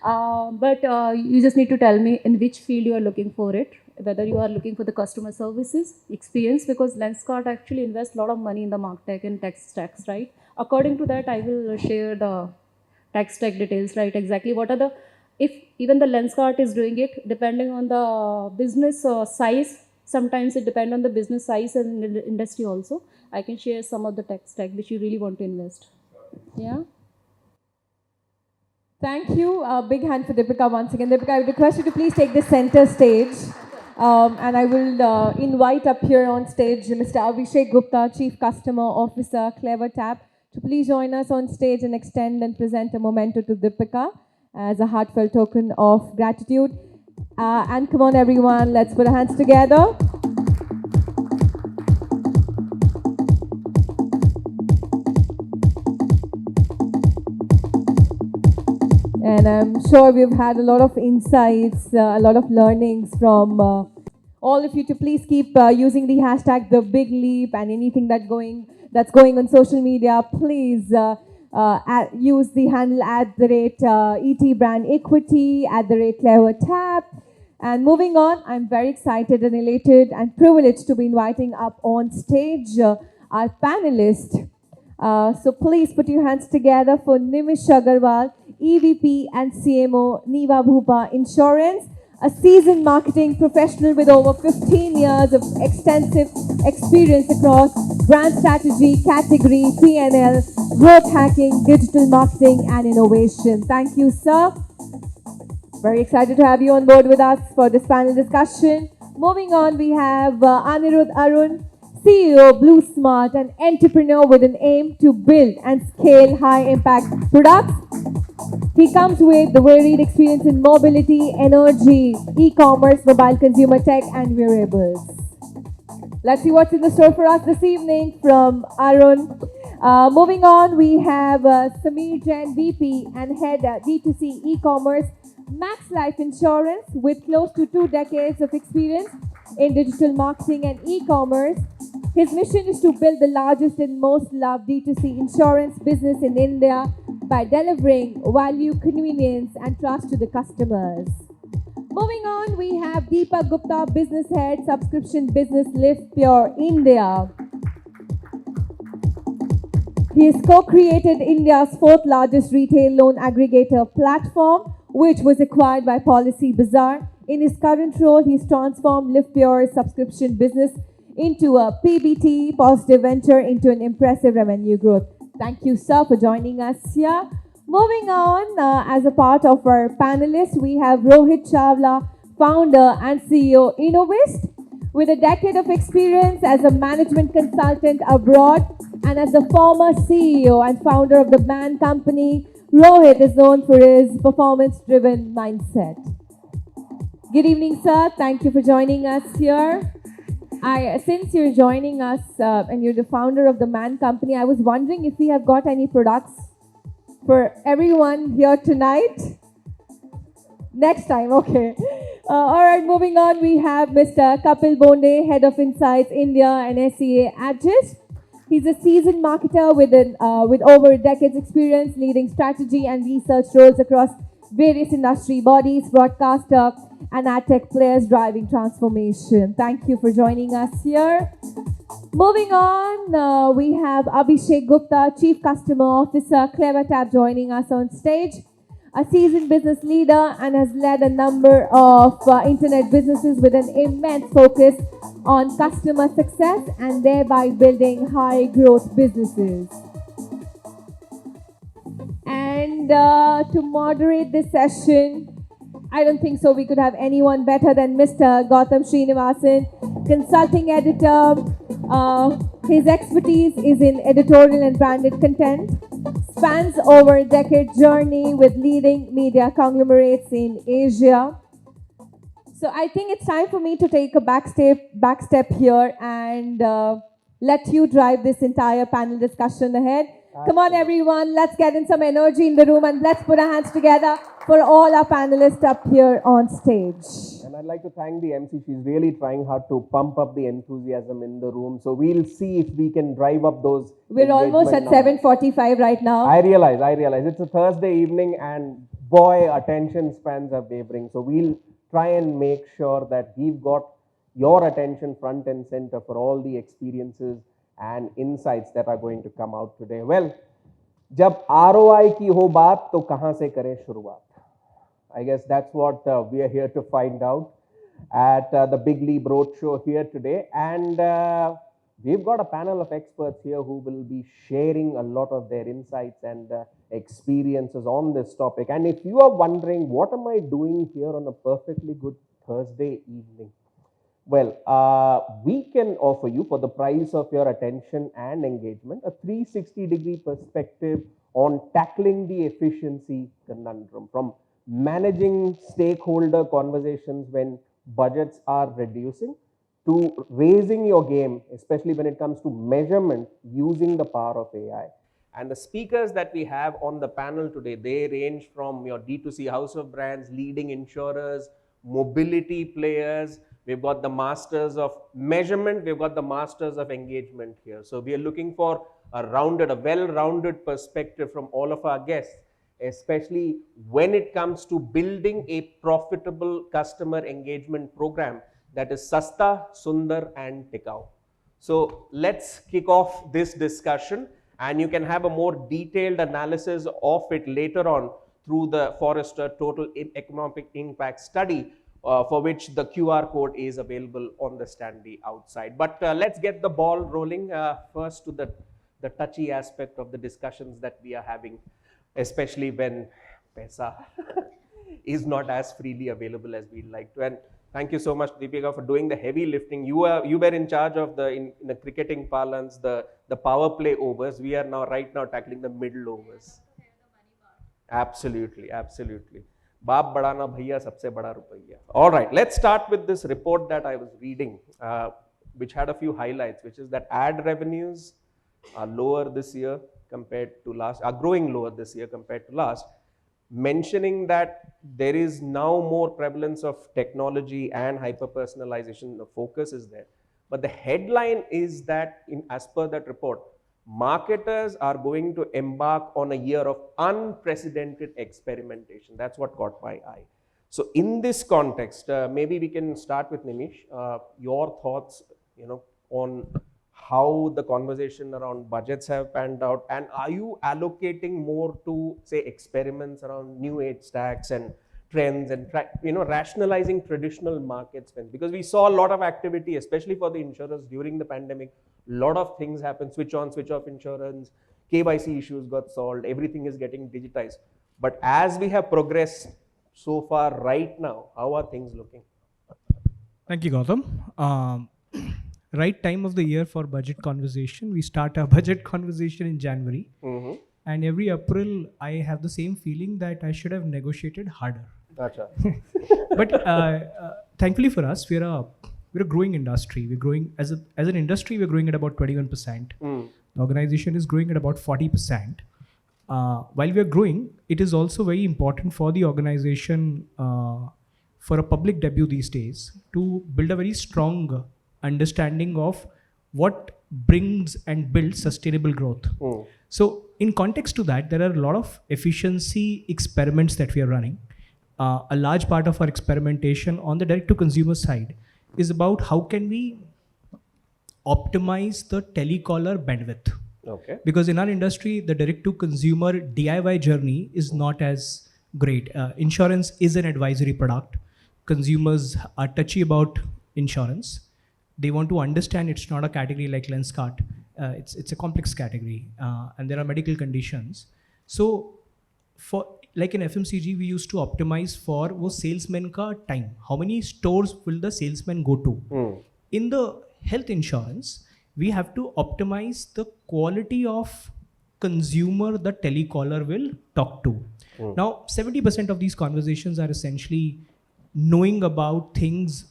B: But you just need to tell me in which field you are looking for it, whether you are looking for the customer services experience, because Lenskart actually invests a lot of money in the martech and tech stacks, right? According to that, I will share the tech stack details, right? Exactly what are the, if even the Lenskart is doing it, depending on the business size, sometimes it depends on the business size and industry also. I can share some of the tech stack which you really want to invest. Yeah.
A: Thank you. A big hand for Deepika once again. Deepika, I would request you to please take the center stage. And I will invite up here on stage Mr. Abhishek Gupta, Chief Customer Officer, Clever Tab, to please join us on stage and extend and present a memento to Deepika as a heartfelt token of gratitude. And come on, everyone, let's put our hands together. And I'm sure we've had a lot of insights, a lot of learnings from all of you to please keep using the hashtag The Big Leap and anything that's going on social media. Please use the handle @ET Brand Equity, @Clever Tab. And moving on, I'm very excited and elated and privileged to be inviting up on stage our panelists. So please put your hands together for Nimish Agarwal, EVP and CMO, Niva Bhupa Insurance, a seasoned marketing professional with over 15 years of extensive experience across brand strategy, category, P&L, growth hacking, digital marketing, and innovation. Thank you, sir. Very excited to have you on board with us for this panel discussion. Moving on, we have Anirudh Arun, CEO, Blue Smart, an entrepreneur with an aim to build and scale high-impact products. He comes with the varied experience in mobility, energy, e-commerce, mobile consumer tech, and wearables. Let's see what's in the store for us this evening from Arun. Moving on, we have Samir Jain, VP and Head D2C e-commerce, Max Life Insurance, with close to 2 decades of experience in digital marketing and e-commerce. His mission is to build the largest and most loved D2C insurance business in India by delivering value, convenience, and trust to the customers. Moving on, we have Deepak Gupta, Business Head, Subscription Business, Live Pure India. He has co-created India's 4th largest retail loan aggregator platform, which was acquired by Policy Bazaar. In his current role, he's transformed Live Pure's subscription business into a PBT, positive venture, into an impressive revenue growth. Thank you, sir, for joining us here. Moving on, as a part of our panelists, we have Rohit Chawla, founder and CEO, Innovist, with a decade of experience as a management consultant abroad and as the former CEO and founder of the brand company Rohit is known for his performance-driven mindset. Good evening, sir. Thank you for joining us here. Since you're joining us and you're the founder of the Man Company, I was wondering if we have got any products for everyone here tonight. Next time, okay. All right, moving on, we have Mr. Kapil Bonde, Head of Insights India and SEA at GIST. He's a seasoned marketer with over a decade's experience leading strategy and research roles across various industry bodies, broadcaster, and ad tech players driving transformation. Thank you for joining us here. Moving on, we have Abhishek Gupta, Chief Customer Officer, CleverTap, joining us on stage. A seasoned business leader and has led a number of internet businesses with an immense focus on customer success and thereby building high growth businesses. And to moderate this session, I don't think so we could have anyone better than Mr. Gautam Srinivasan, consulting editor. His expertise is in editorial and branded content, spans over a decade journey with leading media conglomerates in Asia. So I think it's time for me to take a back step here and let you drive this entire panel discussion ahead. Come on, everyone, let's get in some energy in the room and let's put our hands together for all our panelists up here on stage.
E: And I'd like to thank the MC. She's really trying hard to pump up the enthusiasm in the room. So we'll see if we can drive up those.
A: We're almost at 7:45 right now.
E: I realize. It's a Thursday evening and boy, attention spans are wavering. So we'll try and make sure that we've got your attention front and center for all the experiences and insights that are going to come out today. Well, जब ROI की हो बात तो कहाँ से करें शुरुआत? I guess that's what we are here to find out at the Big Leap Roadshow here today. And we've got a panel of experts here who will be sharing a lot of their insights and experiences on this topic. And if you are wondering, what am I doing here on a perfectly good Thursday evening? Well, we can offer you, for the price of your attention and engagement, a 360-degree perspective on tackling the efficiency conundrum, from managing stakeholder conversations when budgets are reducing to raising your game, especially when it comes to measurement using the power of AI. And the speakers that we have on the panel today, they range from your D2C house of brands, leading insurers, mobility players. We've got the masters of measurement. We've got the masters of engagement here. So we are looking for a well-rounded perspective from all of our guests, especially when it comes to building a profitable customer engagement program that is Sasta, Sundar and Tikau. So let's kick off this discussion, and you can have a more detailed analysis of it later on through the Forrester Total Economic Impact Study, for which the QR code is available on the standee outside. But let's get the ball rolling first to the touchy aspect of the discussions that we are having, especially when paisa is not as freely available as we'd like to. And thank you so much, Deepika, for doing the heavy lifting. You were in charge of in the cricketing parlance, the power play overs. We are right now tackling the middle overs. Absolutely. Baap badana bhaiya sabse bada rupaiya. All right, let's start with this report that I was reading, which had a few highlights, which is that ad revenues are lower this year compared to last, are growing lower this year compared to last, mentioning that there is now more prevalence of technology and hyper-personalization. The focus is there. But the headline is that, as per that report, marketers are going to embark on a year of unprecedented experimentation. That's what caught my eye. So in this context, maybe we can start with Nimish. Your thoughts, on how the conversation around budgets have panned out, and are you allocating more to, say, experiments around new age stacks and trends and rationalizing traditional market spend? Because we saw a lot of activity, especially for the insurers during the pandemic. A lot of things happened, switch on, switch off insurance, KYC issues got solved, everything is getting digitized. But as we have progressed so far right now, how are things looking?
F: Thank you, Gautam. Right time of the year for budget conversation. We start our budget conversation in January. and every April I have the same feeling that I should have negotiated harder.
E: Acha.
F: But thankfully for us, we're a growing industry. We're growing as an industry. We're growing at about 21%. The organization is growing at about 40%. While we are growing, it is also very important for the organization, for a public debut these days, to build a very strong understanding of what brings and builds sustainable growth. So in context to that, there are a lot of efficiency experiments that we are running. A large part of our experimentation on the direct to consumer side is about how can we optimize the telecaller bandwidth.
E: Okay.
F: Because in our industry, the direct to consumer DIY journey is not as great. Insurance is an advisory product. Consumers are touchy about insurance. They want to understand it's not a category like Lenskart. It's a complex category, and there are medical conditions. So for like in FMCG, we used to optimize for wo salesman ka time. How many stores will the salesman go to? In the health insurance, we have to optimize the quality of consumer the telecaller will talk to. Now, 70% of these conversations are essentially knowing about things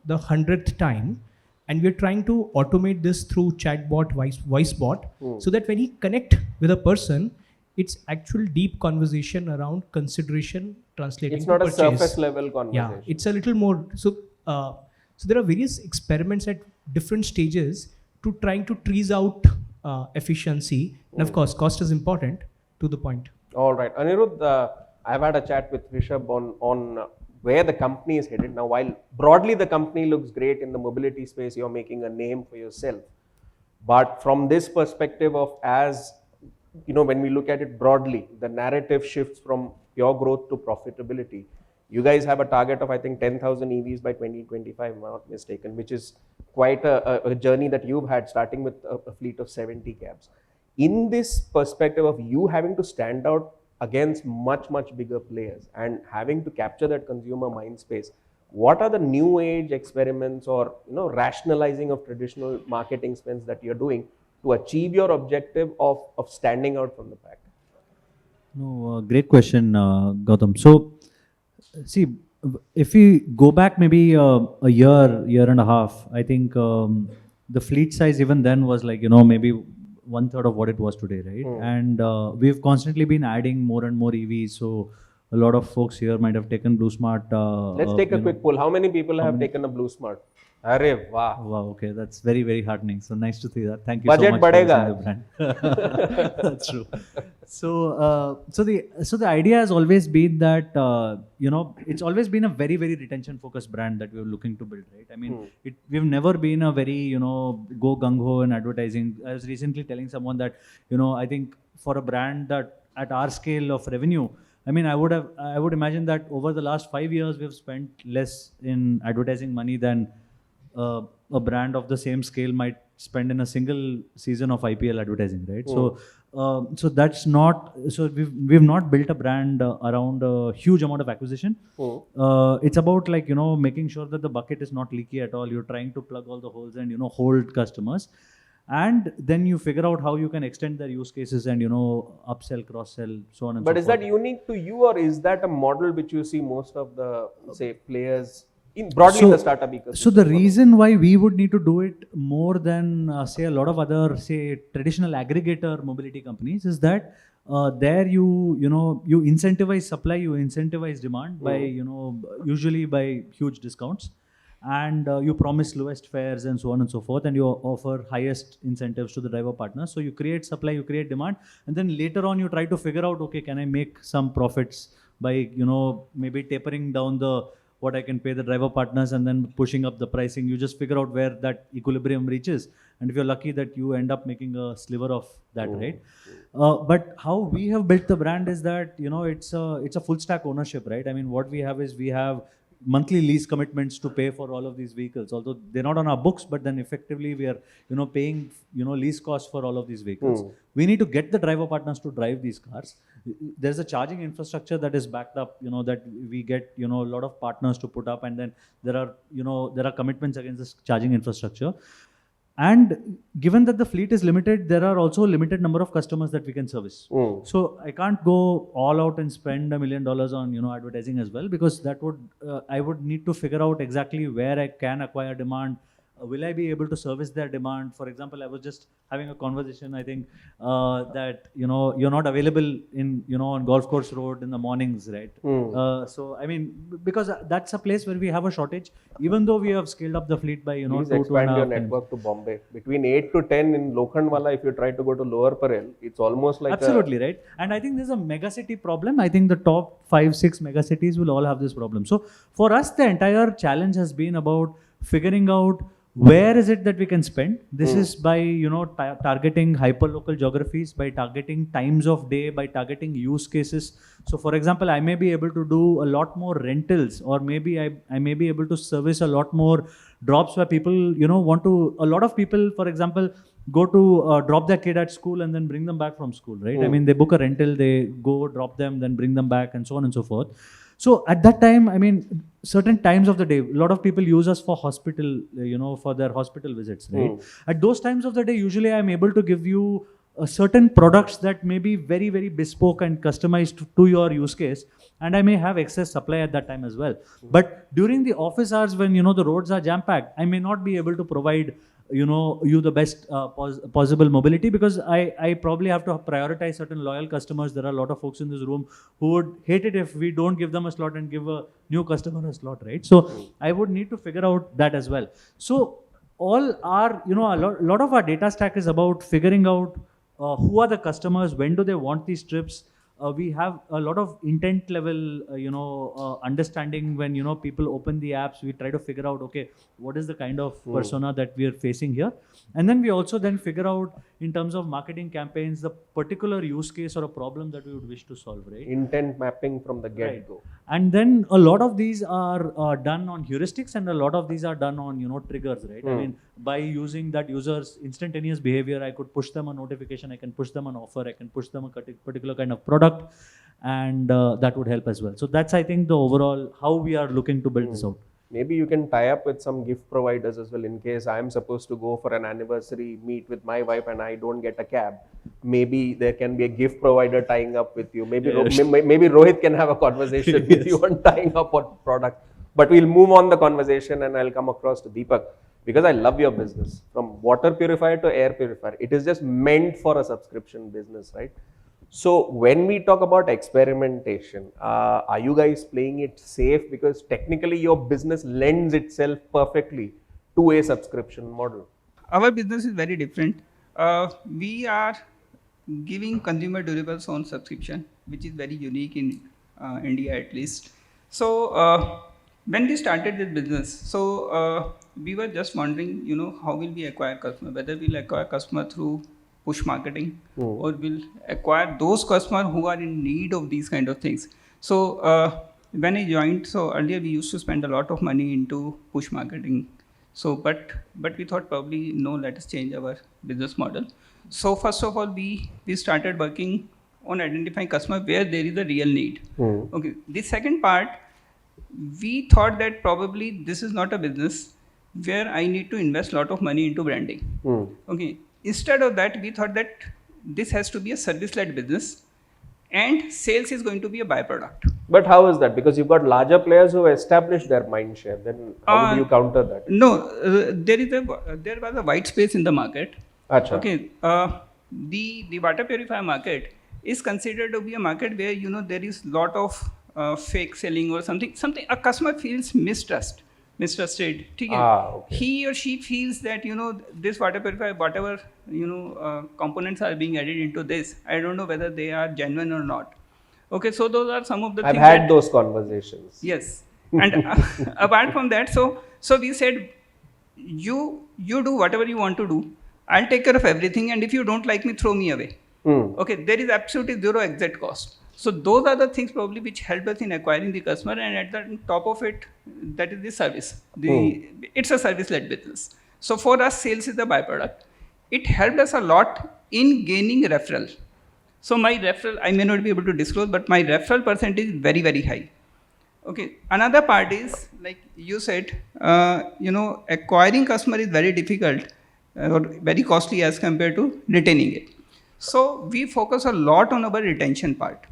F: the 100th time, and we're trying to automate this through chatbot, voice bot, so that when he connect with a person, it's actual deep conversation around consideration translating
E: It's
F: to
E: not
F: purchase.
E: a surface level conversation.
F: Yeah, it's a little more. So there are various experiments at different stages to trying to tease out efficiency. And of course, cost is important to the point.
E: All right. Anirudh, I've had a chat with Rishabh on where the company is headed. Now, while broadly the company looks great in the mobility space, you're making a name for yourself. But from this perspective of as, when we look at it broadly, the narrative shifts from pure growth to profitability. You guys have a target of, I think, 10,000 EVs by 2025, if I'm not mistaken, which is quite a journey that you've had, starting with a fleet of 70 cabs. In this perspective of you having to stand out against much, much bigger players and having to capture that consumer mind space, what are the new age experiments or rationalizing of traditional marketing spends that you're doing to achieve your objective of standing out from the pack?
G: No, great question, Gautam. So, see, if we go back maybe a year and a half, I think the fleet size even then was like, maybe 1/3 of what it was today, right? And we've constantly been adding more and more EVs. So a lot of folks here might have taken Blue Smart.
E: Let's take a quick poll. How many people have taken a Blue Smart? Arre, wow.
G: Wow, okay, that's very, very heartening. So nice to see that. Thank you
E: Budget
G: so much for
E: badega.
G: using the brand. That's true. So the idea has always been that it's always been a very, very retention focused brand that we're looking to build, right? I mean, we've never been a very go gung ho in advertising. I was recently telling someone that I think for a brand that at our scale of revenue, I mean, I would imagine that over the last 5 years we've spent less in advertising money than a brand of the same scale might spend in a single season of IPL advertising, right? So that's not. So we've not built a brand around a huge amount of acquisition. It's about like making sure that the bucket is not leaky at all. You're trying to plug all the holes and hold customers, and then you figure out how you can extend their use cases and upsell, cross sell, so on and so forth.
E: But is that unique to you, or is that a model which you see most of the players broadly in the startup ecosystem?
G: So the reason why we would need to do it more than say a lot of other traditional aggregator mobility companies is that there you incentivize supply, you incentivize demand by usually by huge discounts, and you promise lowest fares and so on and so forth, and you offer highest incentives to the driver partners. So you create supply, you create demand, and then later on you try to figure out, okay, can I make some profits by maybe tapering down what I can pay the driver partners and then pushing up the pricing. You just figure out where that equilibrium reaches, and if you're lucky that you end up making a sliver of that, right? But how we have built the brand is that it's a full stack ownership, right? I mean, what we have is we have monthly lease commitments to pay for all of these vehicles, although they're not on our books, but then effectively we are paying lease costs for all of these vehicles. We need to get the driver partners to drive these cars. There's a charging infrastructure that is backed up, that we get a lot of partners to put up, and then there are commitments against this charging infrastructure. And given that the fleet is limited, there are also a limited number of customers that we can service. So I can't go all out and spend $1 million on advertising as well, because that would I would need to figure out exactly where I can acquire demand. Will I be able to service their demand? For example, I was just having a conversation, I think, that you're not available in on Golf Course Road in the mornings, right? So I mean, because that's a place where we have a shortage, even though we have scaled up the fleet by
E: Please
G: 2.5
E: expand your
G: times.
E: network to Bombay. Between 8 to 10 in Lokhandwala, if you try to go to Lower Parel, it's almost like
G: Absolutely right. And I think there's a megacity problem. I think the top 5-6 megacities will all have this problem. So for us, the entire challenge has been about figuring out where is it that we can spend. This is by targeting hyperlocal geographies, by targeting times of day, by targeting use cases. So for example, I may be able to do a lot more rentals, or maybe I may be able to service a lot more drops where people want to. A lot of people, for example, go to drop their kid at school and then bring them back from school, right? I mean, they book a rental, they go drop them, then bring them back, and so on and so forth. So at that time, I mean, certain times of the day, a lot of people use us for hospital, for their hospital visits, right? At those times of the day, usually I'm able to give you certain products that may be very, very bespoke and customized to your use case. And I may have excess supply at that time as well. But during the office hours, when, the roads are jam-packed, I may not be able to provide you the best possible mobility, because I probably have to prioritize certain loyal customers. There are a lot of folks in this room who would hate it if we don't give them a slot and give a new customer a slot, right? So I would need to figure out that as well. So all our, a lot of our data stack is about figuring out who are the customers, when do they want these trips. We have a lot of intent level, understanding. When people open the apps, we try to figure out, okay, what is the kind of persona that we are facing here, and then we also then figure out in terms of marketing campaigns the particular use case or a problem that we would wish to solve, right?
E: intent mapping from the get-go.
G: And then a lot of these are done on heuristics, and a lot of these are done on triggers, right? I mean, by using that user's instantaneous behavior, I could push them a notification, I can push them an offer, I can push them a particular kind of product, and that would help as well. So that's, I think, the overall how we are looking to build this out.
E: Maybe you can tie up with some gift providers as well, in case I'm supposed to go for an anniversary meet with my wife and I don't get a cab. Maybe there can be a gift provider tying up with you. Maybe maybe Rohit can have a conversation with you on tying up on product. But we'll move on the conversation, and I'll come across to Deepak, because I love your business. From water purifier to air purifier, it is just meant for a subscription business, right? So when we talk about experimentation, are you guys playing it safe? Because technically your business lends itself perfectly to a subscription model.
H: Our business is very different. We are giving consumer durables on subscription, which is very unique in India at least. So when we started this business, we were just wondering, how will we acquire customer? Whether we'll acquire customer through push marketing, or will acquire those customers who are in need of these kind of things. So when I joined, earlier we used to spend a lot of money into push marketing. So but we thought probably no, let us change our business model. So first of all, we started working on identifying customer where there is a real need. Okay. The second part, we thought that probably this is not a business where I need to invest a lot of money into branding. Okay. Instead of that, we thought that this has to be a service-led business, and sales is going to be a byproduct.
E: But how is that? Because you've got larger players who established their mind share. Then how do you counter that?
H: No, there was a white space in the market.
E: Achha.
H: Okay, the water purifier market is considered to be a market where there is lot of fake selling or something. A customer feels mistrusted. Okay. He or she feels that this water purifier, whatever components are being added into this, I don't know whether they are genuine or not. Okay, so those are some of the things.
E: I've had those conversations.
H: Yes, and apart from that, so we said, you do whatever you want to do. I'll take care of everything, and if you don't like me, throw me away. Okay, there is absolutely zero exit cost. So those are the things probably which help us in acquiring the customer, and at the top of it, that is the service. It's a service-led business. So for us, sales is the byproduct. It helped us a lot in gaining referral. So my referral, I may not be able to disclose, but my referral percentage is very, very high. Okay. Another part is, like you said, acquiring customer is very difficult or very costly as compared to retaining it. So we focus a lot on our retention part.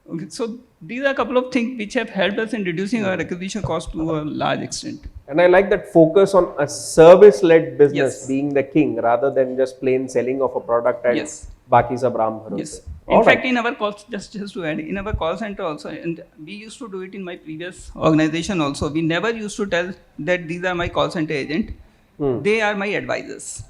H: Okay, so these are a couple of things which have helped us in reducing our acquisition cost to a large extent.
E: And I like that focus on a service-led business
H: Yes.
E: being the king rather than just plain selling of a product and
H: Yes.
E: baki sab raam bharose.
H: Yes.
E: All
H: In fact,
E: right.
H: in our calls, just to add, in our call center also, and we used to do it in my previous organization also. We never used to tell that these are my call center agent. They are my advisors.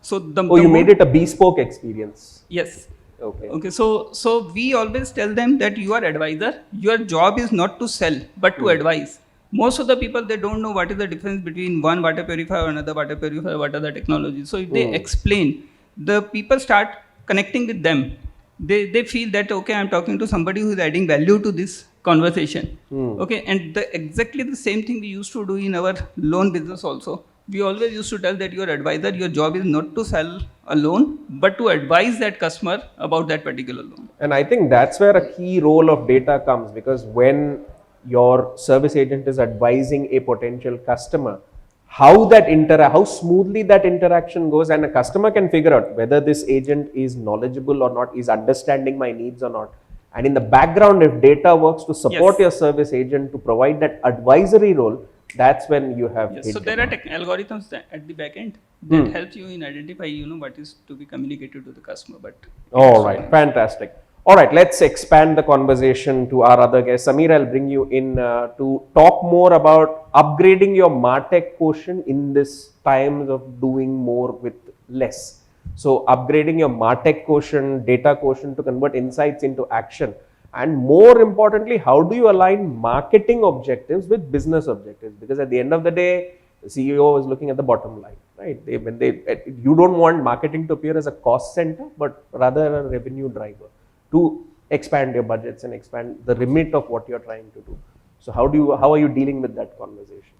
H: So
E: You made it a bespoke experience.
H: Yes.
E: Okay.
H: Okay. So we always tell them that you are advisor. Your job is not to sell, but to advise. Most of the people, they don't know what is the difference between one water purifier or another water purifier, what are the technologies. So if they explain, the people start connecting with them. They feel that, okay, I'm talking to somebody who is adding value to this conversation. Okay, and exactly the same thing we used to do in our loan business also. We always used to tell that your advisor, your job is not to sell a loan, but to advise that customer about that particular loan.
E: And I think that's where a key role of data comes, because when your service agent is advising a potential customer, how smoothly that interaction goes, and a customer can figure out whether this agent is knowledgeable or not, is understanding my needs or not. And in the background, if data works to support your service agent to provide that advisory role, that's when you have.
H: Yes. So there are algorithms at the back end that help you in identify, what is to be communicated to the customer. But
E: all right, fantastic. All right, let's expand the conversation to our other guest. Samir, I'll bring you in to talk more about upgrading your MarTech quotient in this times of doing more with less. So upgrading your MarTech quotient, data quotient to convert insights into action. And more importantly, how do you align marketing objectives with business objectives? Because at the end of the day, the CEO is looking at the bottom line, right? You don't want marketing to appear as a cost center, but rather a revenue driver to expand your budgets and expand the remit of what you're trying to do. So how are you dealing with that conversation?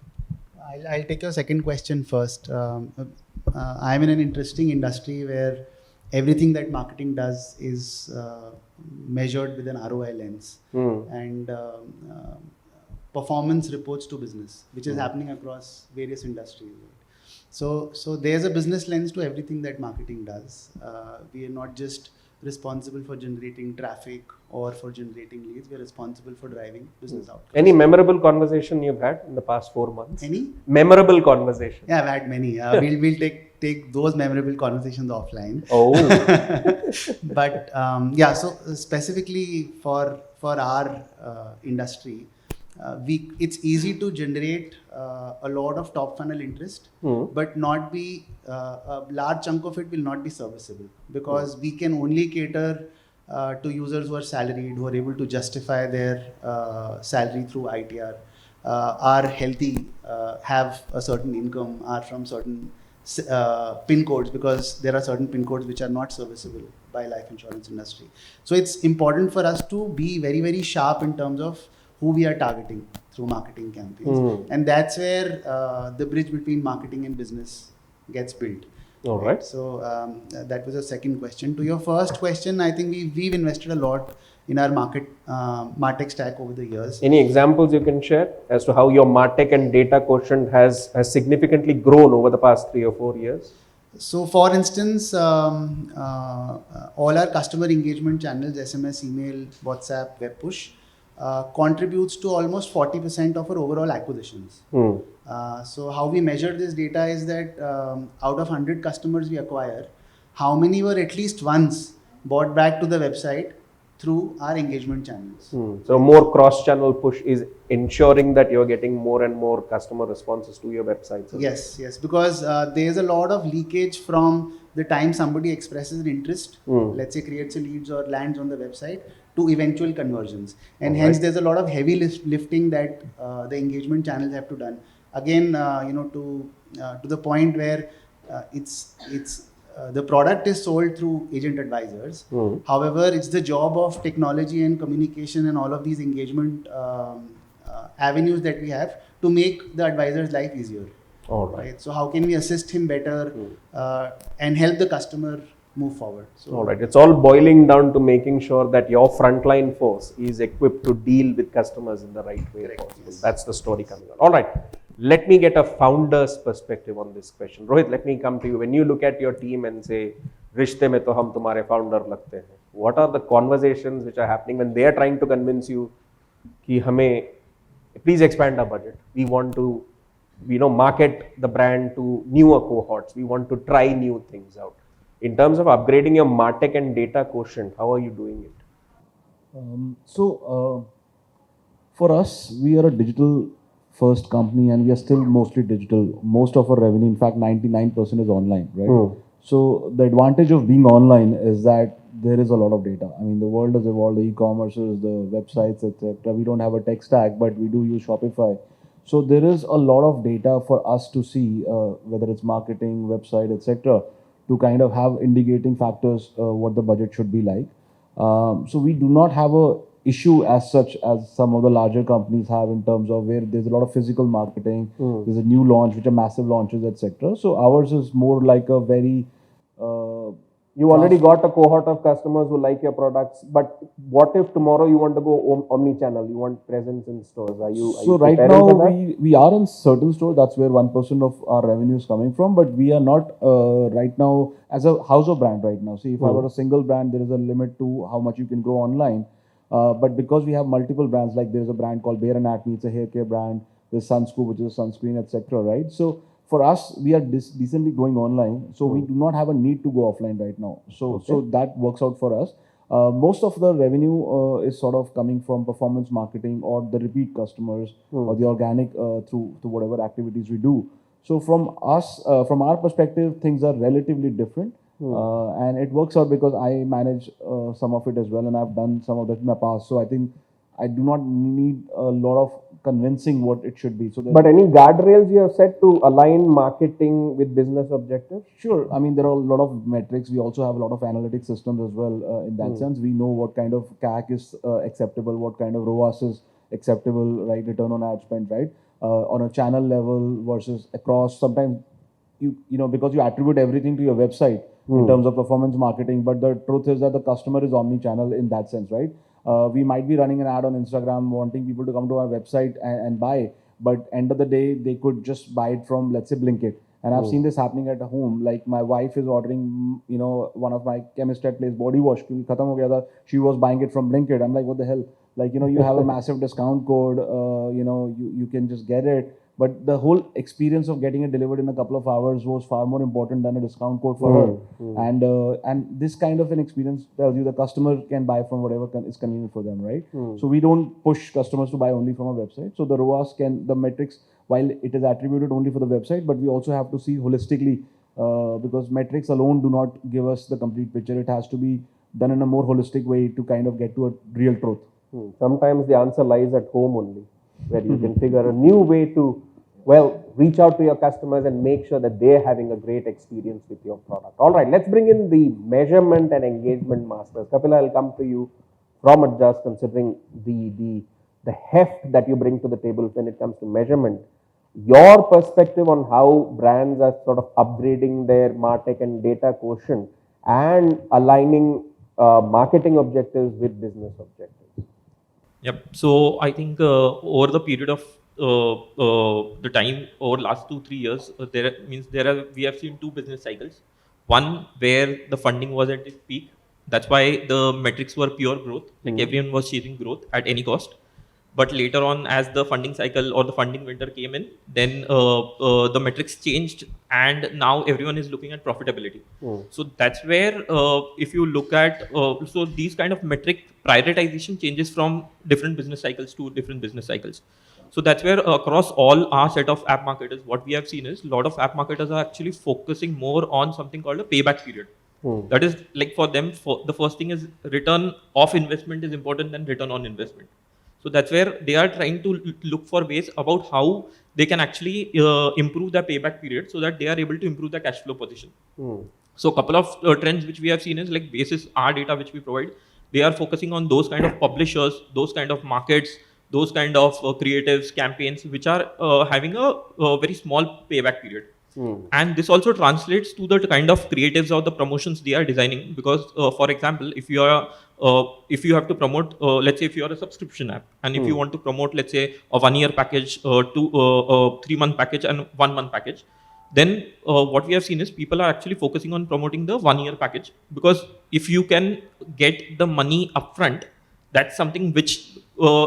I: I'll take your second question first. I'm in an interesting industry where everything that marketing does is measured with an ROI lens, and performance reports to business, which is happening across various industries. So there's a business lens to everything that marketing does. We are not just responsible for generating traffic or for generating leads. We're responsible for driving business outcomes.
E: Any memorable conversation you've had in the past 4 months?
I: Any
E: memorable conversation?
I: Yeah, I've had many. We'll take those memorable conversations offline.
E: Oh.
I: But yeah, so specifically for our industry, it's easy to generate a lot of top funnel interest, but not be a large chunk of it will not be serviceable, because we can only cater to users who are salaried, who are able to justify their salary through ITR, are healthy, have a certain income, are from certain pin codes, because there are certain pin codes which are not serviceable by life insurance industry. So it's important for us to be very, very sharp in terms of who we are targeting through marketing campaigns. And that's where the bridge between marketing and business gets built.
E: All right.
I: So that was the second question. To your first question, I think we've invested a lot in our MarTech stack over the years.
E: Any examples you can share as to how your MarTech and data quotient has significantly grown over the past 3 or 4 years?
I: So for instance, all our customer engagement channels, SMS, email, WhatsApp, web push, contributes to almost 40% of our overall acquisitions. So how we measure this data is that out of 100 customers we acquire, how many were at least once bought back to the website through our engagement channels.
E: So more cross-channel push is ensuring that you're getting more and more customer responses to your websites.
I: Yes, because there's a lot of leakage from the time somebody expresses an interest, let's say creates a leads or lands on the website, to eventual conversions. And hence there's a lot of heavy lifting that the engagement channels have to done. Again, to the point where the product is sold through agent advisors. However, it's the job of technology and communication and all of these engagement avenues that we have to make the advisor's life easier.
E: All right.
I: So how can we assist him better and help the customer move forward? So,
E: all right. It's all boiling down to making sure that your frontline force is equipped to deal with customers in the right way possible. Yes. That's the story coming on. All right. Let me get a founder's perspective on this question. Rohit, let me come to you. When you look at your team and say, "Rishte mein to hum tumhare founder lagte hain," what are the conversations which are happening when they are trying to convince you कि हमें please expand our budget. We want to, market the brand to newer cohorts. We want to try new things out. In terms of upgrading your MarTech and data quotient, how are you doing it?
J: For us, we are a digital first company and we are still mostly digital. Most of our revenue, in fact, 99% is online, right? So the advantage of being online is that there is a lot of data. I mean, the world has evolved, the e-commerces, the websites, etc. We don't have a tech stack, but we do use Shopify. So there is a lot of data for us to see, whether it's marketing, website, etc., to kind of have indicating factors what the budget should be like. So we do not have a issue as such as some of the larger companies have in terms of where there's a lot of physical marketing, there's a new launch, which are massive launches, etc. So ours is more like a very
E: You already got a cohort of customers who like your products, but what if tomorrow you want to go omni-channel? You want presence in stores? Are you
J: right
E: preparing
J: now
E: for that?
J: we are in certain stores. That's where 1% of our revenue is coming from. But we are not right now as a house of brand right now. See, if I were a single brand, there is a limit to how much you can grow online. But because we have multiple brands, like there's a brand called Bare Anatomy, it's a hair care brand. There's Sunscoop, which is a sunscreen, etc. Right? So for us, we are decently growing online, so we do not have a need to go offline right now. So that works out for us. Most of the revenue is sort of coming from performance marketing or the repeat customers or the organic through whatever activities we do. So from us, from our perspective, things are relatively different. And it works out because I manage some of it as well, and I've done some of that in the past. So I think I do not need a lot of convincing what it should be. So
E: But any guardrails you have set to align marketing with business objectives?
J: Sure. I mean, there are a lot of metrics. We also have a lot of analytic systems as well. In that sense, we know what kind of CAC is acceptable, what kind of ROAS is acceptable, right? Return on ad spend, right? On a channel level versus across. Sometimes you know because you attribute everything to your website in terms of performance marketing, but the truth is that the customer is omni-channel in that sense, right? We might be running an ad on Instagram wanting people to come to our website and buy, but end of the day, they could just buy it from, let's say, Blinkit. And I've seen this happening at home. Like my wife is ordering, one of my chemist at place body wash. Khatam ho gaya tha. She was buying it from Blinkit. I'm like, what the hell? Like, you have a massive discount code. You can just get it. But the whole experience of getting it delivered in a couple of hours was far more important than a discount code for her. And this kind of an experience tells you the customer can buy from whatever is convenient for them, right? So we don't push customers to buy only from a website. So the ROAS the metrics, while it is attributed only for the website, but we also have to see holistically because metrics alone do not give us the complete picture. It has to be done in a more holistic way to kind of get to a real truth.
E: Sometimes the answer lies at home only, where you can figure a new way to, reach out to your customers and make sure that they're having a great experience with your product. All right, let's bring in the measurement and engagement masters. Kapila, I'll come to you from Adjust, considering the heft that you bring to the table when it comes to measurement. Your perspective on how brands are sort of upgrading their MarTech and data quotient and aligning marketing objectives with business objectives.
K: Yep. So I think over the period of the time over last 2-3 years, we have seen two business cycles. One where the funding was at its peak. That's why the metrics were pure growth. Like everyone was chasing growth at any cost. But later on, as the funding cycle or the funding winter came in, then the metrics changed, and now everyone is looking at profitability. So that's where, if you look at, so these kind of metric prioritization changes from different business cycles to different business cycles. So that's where across all our set of app marketers, what we have seen is a lot of app marketers are actually focusing more on something called a payback period. That is like for them, the first thing is return of investment is important than return on investment. So that's where they are trying to look for ways about how they can actually improve their payback period so that they are able to improve their cash flow position. So a couple of trends which we have seen is like basis our data which we provide, they are focusing on those kind of publishers, those kind of markets, those kind of creatives, campaigns which are having a very small payback period. And this also translates to the kind of creatives or the promotions they are designing because, for example, if you are if you have to promote, let's say if you are a subscription app, and if you want to promote, let's say a 1-year package, 3-month package and 1-month package, then what we have seen is people are actually focusing on promoting the 1-year package, because if you can get the money upfront, that's something which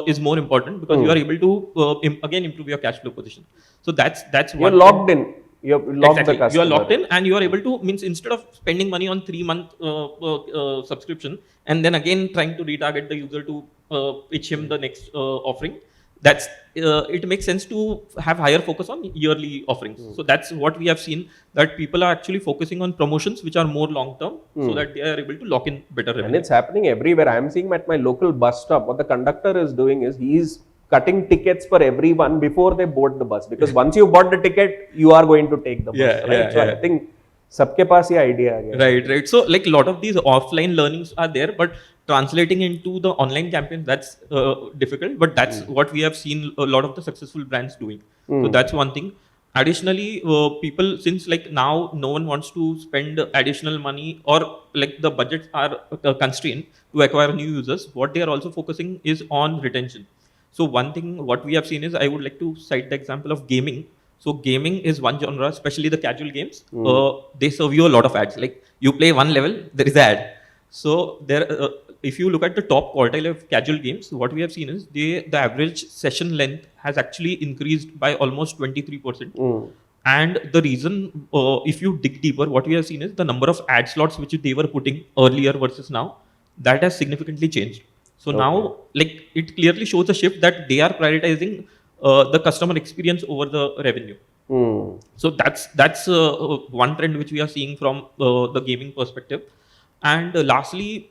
K: is more important, because you are able to again improve your cash flow position. So that's
E: You're
K: one
E: locked in. You're locked
K: exactly.
E: the customer.
K: You are locked in, and you are able to, means instead of spending money on 3-month subscription and then again trying to retarget the user to pitch him the next offering, that's it makes sense to have higher focus on yearly offerings. So that's what we have seen, that people are actually focusing on promotions which are more long term, so that they are able to lock in better revenue.
E: And it's happening everywhere. I am seeing at my local bus stop, what the conductor is doing is he is cutting tickets for everyone before they board the bus, because once you bought the ticket, you are going to take the bus, right? So I think sabke paas ye idea aa gaya.
K: Right. So like a lot of these offline learnings are there, but translating into the online campaigns, that's difficult. But that's what we have seen a lot of the successful brands doing. So that's one thing. Additionally, people, since like now no one wants to spend additional money, or like the budgets are constrained to acquire new users, what they are also focusing is on retention. So one thing what we have seen is, I would like to cite the example of gaming. So gaming is one genre, especially the casual games. They serve you a lot of ads. Like you play one level, there is an ad. So there, if you look at the top quartile of casual games, what we have seen is the average session length has actually increased by almost 23%. And the reason, if you dig deeper, what we have seen is the number of ad slots which they were putting earlier versus now, that has significantly changed. So now, like, it clearly shows a shift that they are prioritizing the customer experience over the revenue. So that's one trend which we are seeing from the gaming perspective. And lastly,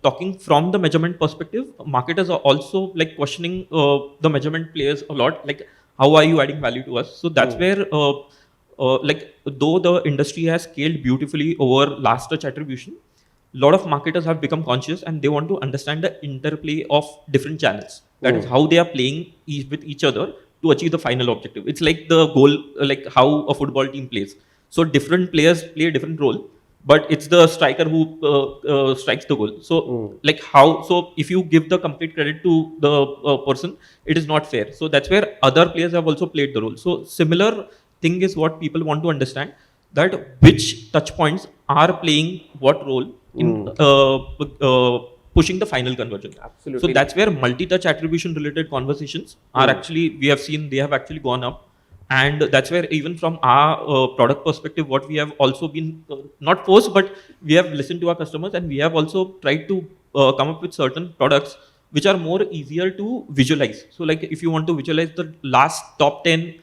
K: talking from the measurement perspective, marketers are also like questioning the measurement players a lot. Like, how are you adding value to us? So that's where, like, though the industry has scaled beautifully over last touch attribution, a lot of marketers have become conscious and they want to understand the interplay of different channels. That is how they are playing with each other to achieve the final objective. It's like the goal, like how a football team plays. So different players play a different role, but it's the striker who strikes the goal. So like how, so if you give the complete credit to the person, it is not fair. So that's where other players have also played the role. So similar thing is what people want to understand, that which touch points are playing what role in pushing the final conversion.
E: Absolutely.
K: So that's where multi-touch attribution related conversations are actually, we have seen they have actually gone up. And that's where even from our product perspective, what we have also been, not forced, but we have listened to our customers and we have also tried to come up with certain products which are more easier to visualize. So like if you want to visualize the last top 10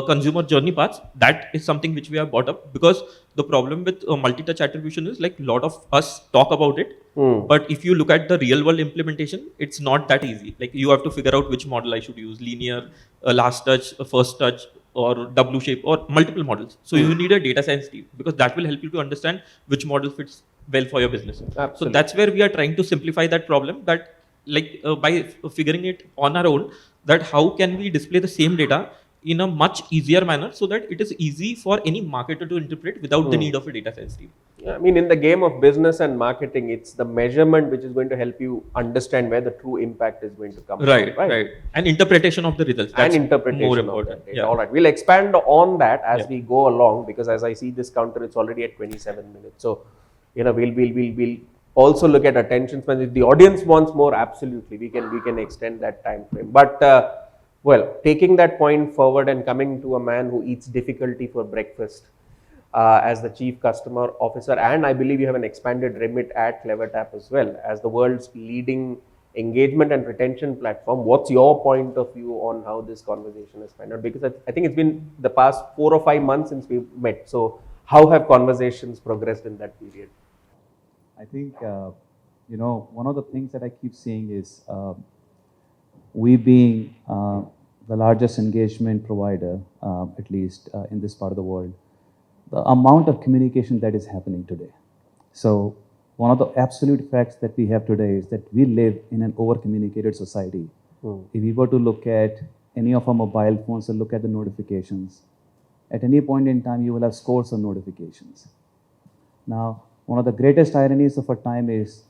K: consumer journey paths, that is something which we have brought up, because the problem with multi-touch attribution is like a lot of us talk about it, but if you look at the real world implementation, it's not that easy. Like you have to figure out which model I should use, linear, last touch, first touch, or W shape, or multiple models. So you need a data science team, because that will help you to understand which model fits well for your business.
E: Absolutely.
K: So that's where we are trying to simplify that problem, that like by figuring it on our own, that how can we display the same data in a much easier manner, so that it is easy for any marketer to interpret without the need of a data science team.
E: Yeah, I mean, in the game of business and marketing, it's the measurement which is going to help you understand where the true impact is going to come from.
K: Right. And interpretation of the results. That's
E: and interpretation
K: more
E: of
K: important.
E: that data. All right, we'll expand on that as we go along, because as I see this counter, it's already at 27 minutes. So, you know, we'll also look at attention span. If the audience wants more, absolutely, we can extend that time frame. But well, taking that point forward and coming to a man who eats difficulty for breakfast as the Chief Customer Officer, and I believe you have an expanded remit at CleverTap as well, as the world's leading engagement and retention platform. What's your point of view on how this conversation has panned out? Because I think it's been the past 4 or 5 months since we met. So how have conversations progressed in that period?
C: I think, you know, one of the things that I keep seeing is we being the largest engagement provider, at least in this part of the world, the amount of communication that is happening today. So one of the absolute facts that we have today is that we live in an over-communicated society. If we were to look at any of our mobile phones and look at the notifications, at any point in time, you will have scores of notifications. Now, one of the greatest ironies of our time is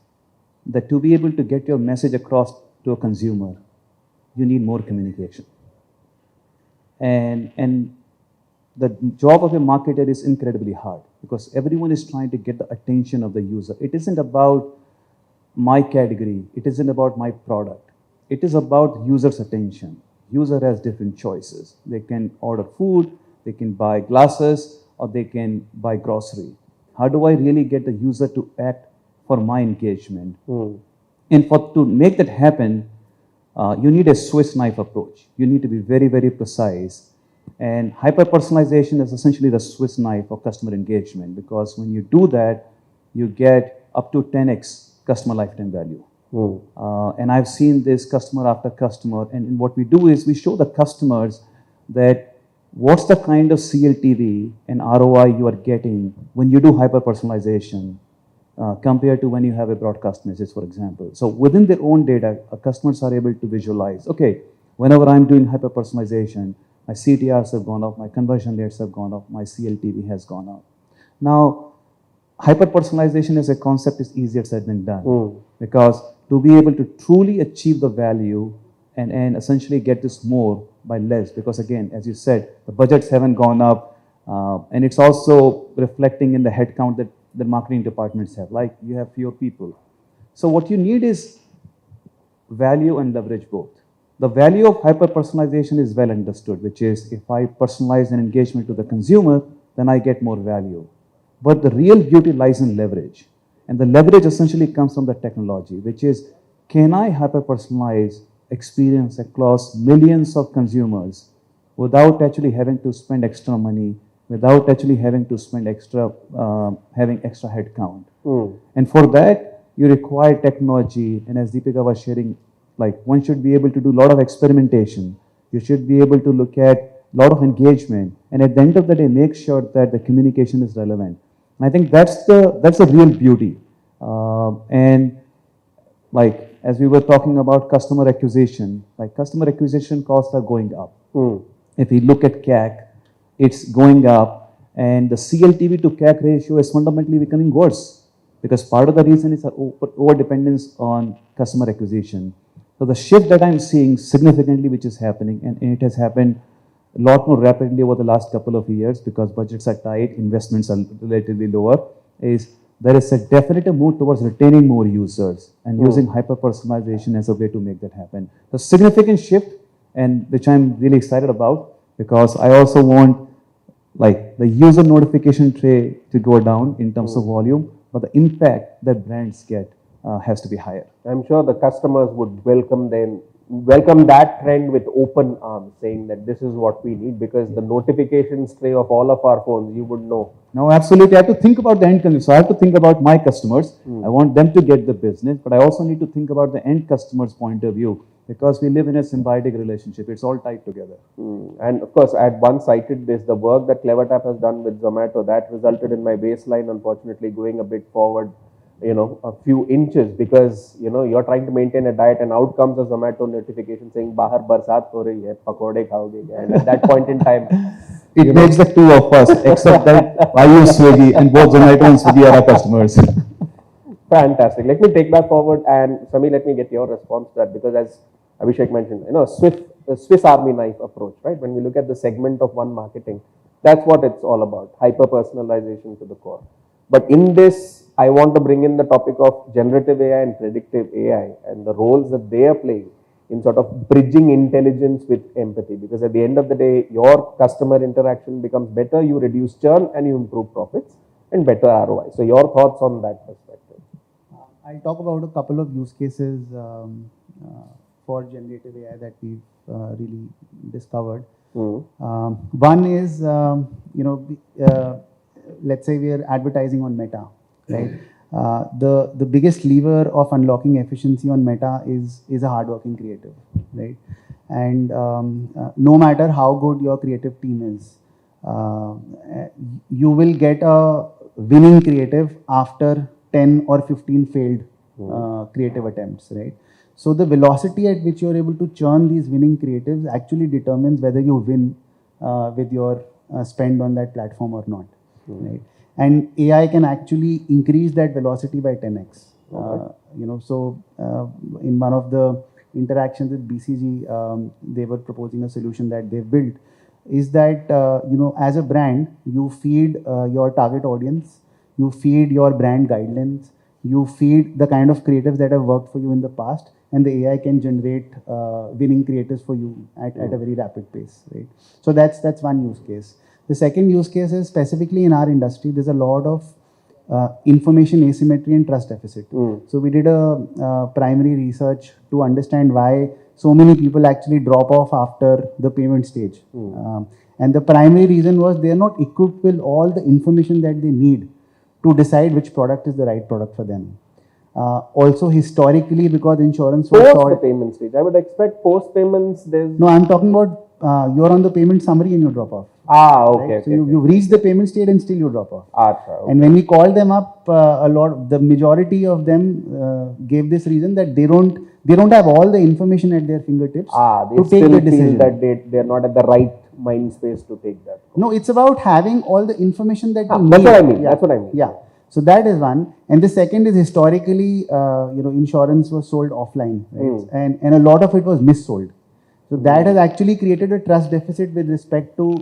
L: that to be able to get your message across to a consumer, you need more communication. And the job of a marketer is incredibly hard because everyone is trying to get the attention of the user. It isn't about my category. It isn't about my product. It is about user's attention. User has different choices. They can order food, they can buy glasses, or they can buy grocery. How do I really get the user to act for my engagement? And to make that happen, you need a Swiss knife approach. You need to be very, very precise. And hyper-personalization is essentially the Swiss knife of customer engagement, because when you do that, you get up to 10x customer lifetime value. And I've seen this customer after customer. And what we do is we show the customers that what's the kind of CLTV and ROI you are getting when you do hyper-personalization compared to when you have a broadcast message, for example. So within their own data, customers are able to visualize, okay, whenever I'm doing hyper-personalization, my CTRs have gone up, my conversion rates have gone up, my CLTV has gone up. Now, hyper-personalization as a concept is easier said than done, because to be able to truly achieve the value and essentially get this more by less, because again, as you said, the budgets haven't gone up, and it's also reflecting in the headcount that the marketing departments have, like you have fewer people. So what you need is value and leverage both. The value of hyper-personalization is well understood, which is if I personalize an engagement to the consumer, then I get more value. But the real beauty lies in leverage. And the leverage essentially comes from the technology, which is, can I hyper-personalize experience across millions of consumers without actually having to spend extra money, without actually having to spend extra, having extra headcount. And for that, you require technology. And as Deepika was sharing, like one should be able to do a lot of experimentation. You should be able to look at a lot of engagement. And at the end of the day, make sure that the communication is relevant. And I think that's the real beauty. And like, as we were talking about customer acquisition, like customer acquisition costs are going up. If we look at CAC, it's going up, and the CLTV to CAC ratio is fundamentally becoming worse, because part of the reason is our over-dependence on customer acquisition. So the shift that I'm seeing significantly, which is happening, and it has happened a lot more rapidly over the last couple of years because budgets are tight, investments are relatively lower, is there is a definite move towards retaining more users and using hyper-personalization as a way to make that happen. A significant shift, and which I'm really excited about, because I also want like the user notification tray to go down in terms of volume, but the impact that brands get has to be higher.
E: I'm sure the customers would welcome that trend with open arms, saying that this is what we need, because the notifications tray of all of our phones, you would know.
L: No, absolutely. I have to think about the end consumer. So I have to think about my customers. I want them to get the business, but I also need to think about the end customer's point of view, because we live in a symbiotic relationship. It's all tied together.
E: And of course, I had once cited this, the work that CleverTap has done with Zomato, that resulted in my baseline, unfortunately, going a bit forward, a few inches, because, you're trying to maintain a diet, and out comes a Zomato notification saying, "Bahar barsat ho rahi hai, pakode khaoge." And at that point in time,
L: it makes the two of us, except that I use Swiggy, and both Zomato and Swiggy are our customers.
E: Fantastic. Let me take that forward, and Sami, let me get your response to that, because as Abhishek mentioned, Swiss Army knife approach, right? When we look at the segment of one marketing, that's what it's all about, hyper-personalization to the core. But in this, I want to bring in the topic of generative AI and predictive AI and the roles that they are playing in sort of bridging intelligence with empathy, because at the end of the day, your customer interaction becomes better, you reduce churn, and you improve profits and better ROI. So your thoughts on that perspective?
I: I'll talk about a couple of use cases for generative AI that we've really discovered. One is, let's say we are advertising on Meta, right? The biggest lever of unlocking efficiency on Meta is a hardworking creative, right? And no matter how good your creative team is, you will get a winning creative after 10 or 15 failed creative attempts, right? So the velocity at which you're able to churn these winning creatives actually determines whether you win with your spend on that platform or not, right? And AI can actually increase that velocity by 10x, In one of the interactions with BCG, they were proposing a solution that they've built. Is that as a brand, you feed your target audience, you feed your brand guidelines, you feed the kind of creatives that have worked for you in the past, and the AI can generate winning creatives for you at a very rapid pace, right? So that's one use case. The second use case is specifically in our industry, there's a lot of information asymmetry and trust deficit. So we did a primary research to understand why so many people actually drop off after the payment stage. And the primary reason was they are not equipped with all the information that they need to decide which product is the right product for them. Also historically, because insurance was
E: Post
I: sold,
E: the payment stage. I would expect post payments there's...
I: No, I'm talking about you're on the payment summary and you drop off.
E: Okay.
I: Right? So you've reached the payment state and still you drop off.
E: Okay.
I: And when we called them up, the majority of them gave this reason that they don't have all the information at their fingertips
E: They
I: to take
E: still
I: the
E: feel
I: decision.
E: that they're not at the right mind space to take that.
I: No, it's about having all the information that you need.
E: That's what I mean.
I: Yeah.
E: That's what I mean.
I: Yeah. So that is one. And the second is historically, insurance was sold offline, right? And a lot of it was missold. So that has actually created a trust deficit with respect to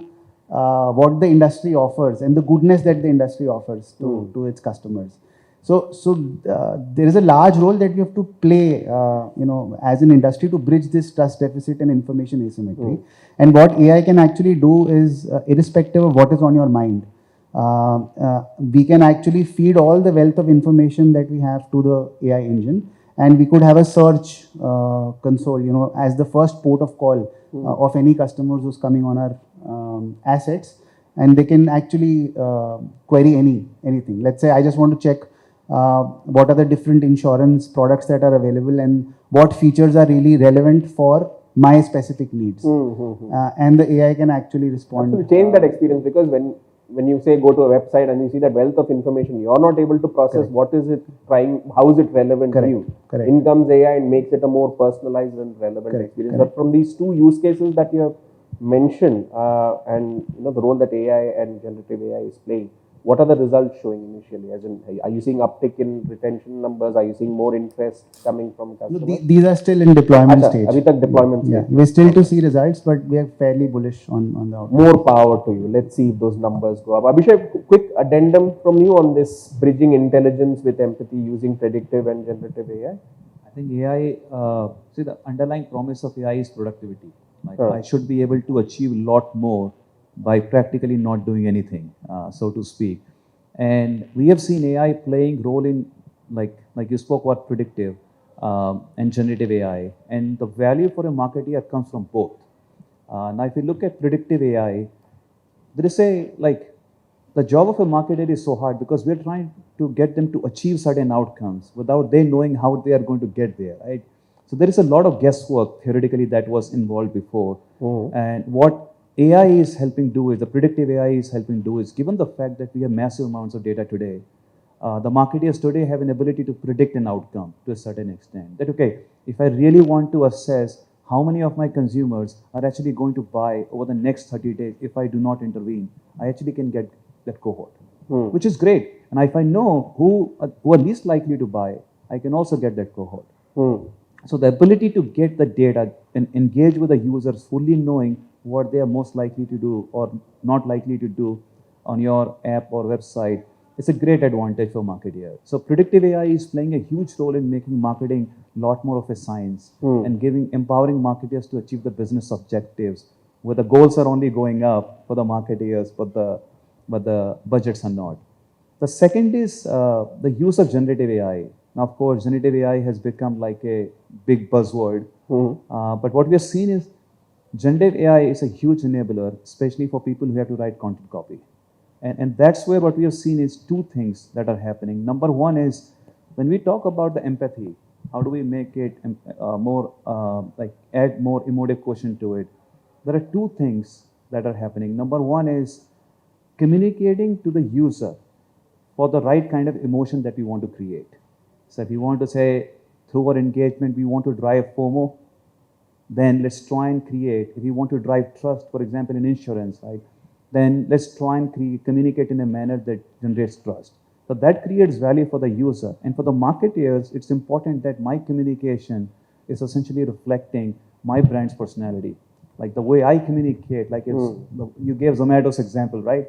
I: what the industry offers and the goodness that the industry offers to its customers. So there is a large role that we have to play, as an industry to bridge this trust deficit and information asymmetry. And what AI can actually do is, irrespective of what is on your mind, we can actually feed all the wealth of information that we have to the AI engine, and we could have a search console, as the first port of call of any customers who's coming on our assets, and they can actually query anything. Let's say I just want to check what are the different insurance products that are available and what features are really relevant for my specific needs, and the AI can actually respond.
E: To change that experience, because when you say go to a website and you see that wealth of information, you're not able to process what is it trying, how is it relevant to you.
I: Correct.
E: In comes AI and makes it a more personalized and relevant experience. But from these two use cases that you have mentioned, and the role that AI and generative AI is playing, what are the results showing initially? As in, are you seeing uptick in retention numbers? Are you seeing more interest coming from customers?
I: These are still in deployment stage.
E: Abhi tak deployment
I: Yeah,
E: stage.
I: we're still to see results, but we are fairly bullish on the outcome.
E: More power to you. Let's see if those numbers go up. Abhishek, quick addendum from you on this bridging intelligence with empathy using predictive and generative AI.
L: I think AI, the underlying promise of AI is productivity. Like I should be able to achieve a lot more by practically not doing anything, so to speak. And we have seen AI playing role in, like you spoke about predictive and generative AI. And the value for a marketer comes from both. Now, if you look at predictive AI, there is the job of a marketer is so hard because we're trying to get them to achieve certain outcomes without they knowing how they are going to get there, right? So there is a lot of guesswork theoretically that was involved before. And what AI is helping do is, the predictive AI is helping do is, given the fact that we have massive amounts of data today, the marketers today have an ability to predict an outcome to a certain extent. That, okay, if I really want to assess how many of my consumers are actually going to buy over the next 30 days if I do not intervene, I actually can get that cohort, which is great. And if I know who are least likely to buy, I can also get that cohort. So the ability to get the data and engage with the users fully knowing what they are most likely to do or not likely to do on your app or website, it's a great advantage for marketers. So predictive AI is playing a huge role in making marketing a lot more of a science and empowering marketers to achieve the business objectives, where the goals are only going up for the marketers, but the budgets are not. The second is the use of generative AI. Now, of course, generative AI has become like a big buzzword, but what we have seen is generative AI is a huge enabler, especially for people who have to write content copy. And that's where what we have seen is two things that are happening. Number one is, when we talk about the empathy, how do we make it more, add more emotive quotient to it? There are two things that are happening. Number one is communicating to the user for the right kind of emotion that we want to create. So if you want to say, through our engagement, we want to drive FOMO, then let's try and create. If you want to drive trust, for example, in insurance, right? Then let's try and communicate in a manner that generates trust. So that creates value for the user. And for the marketeers, it's important that my communication is essentially reflecting my brand's personality. Like the way I communicate, like you gave Zomato's example, right?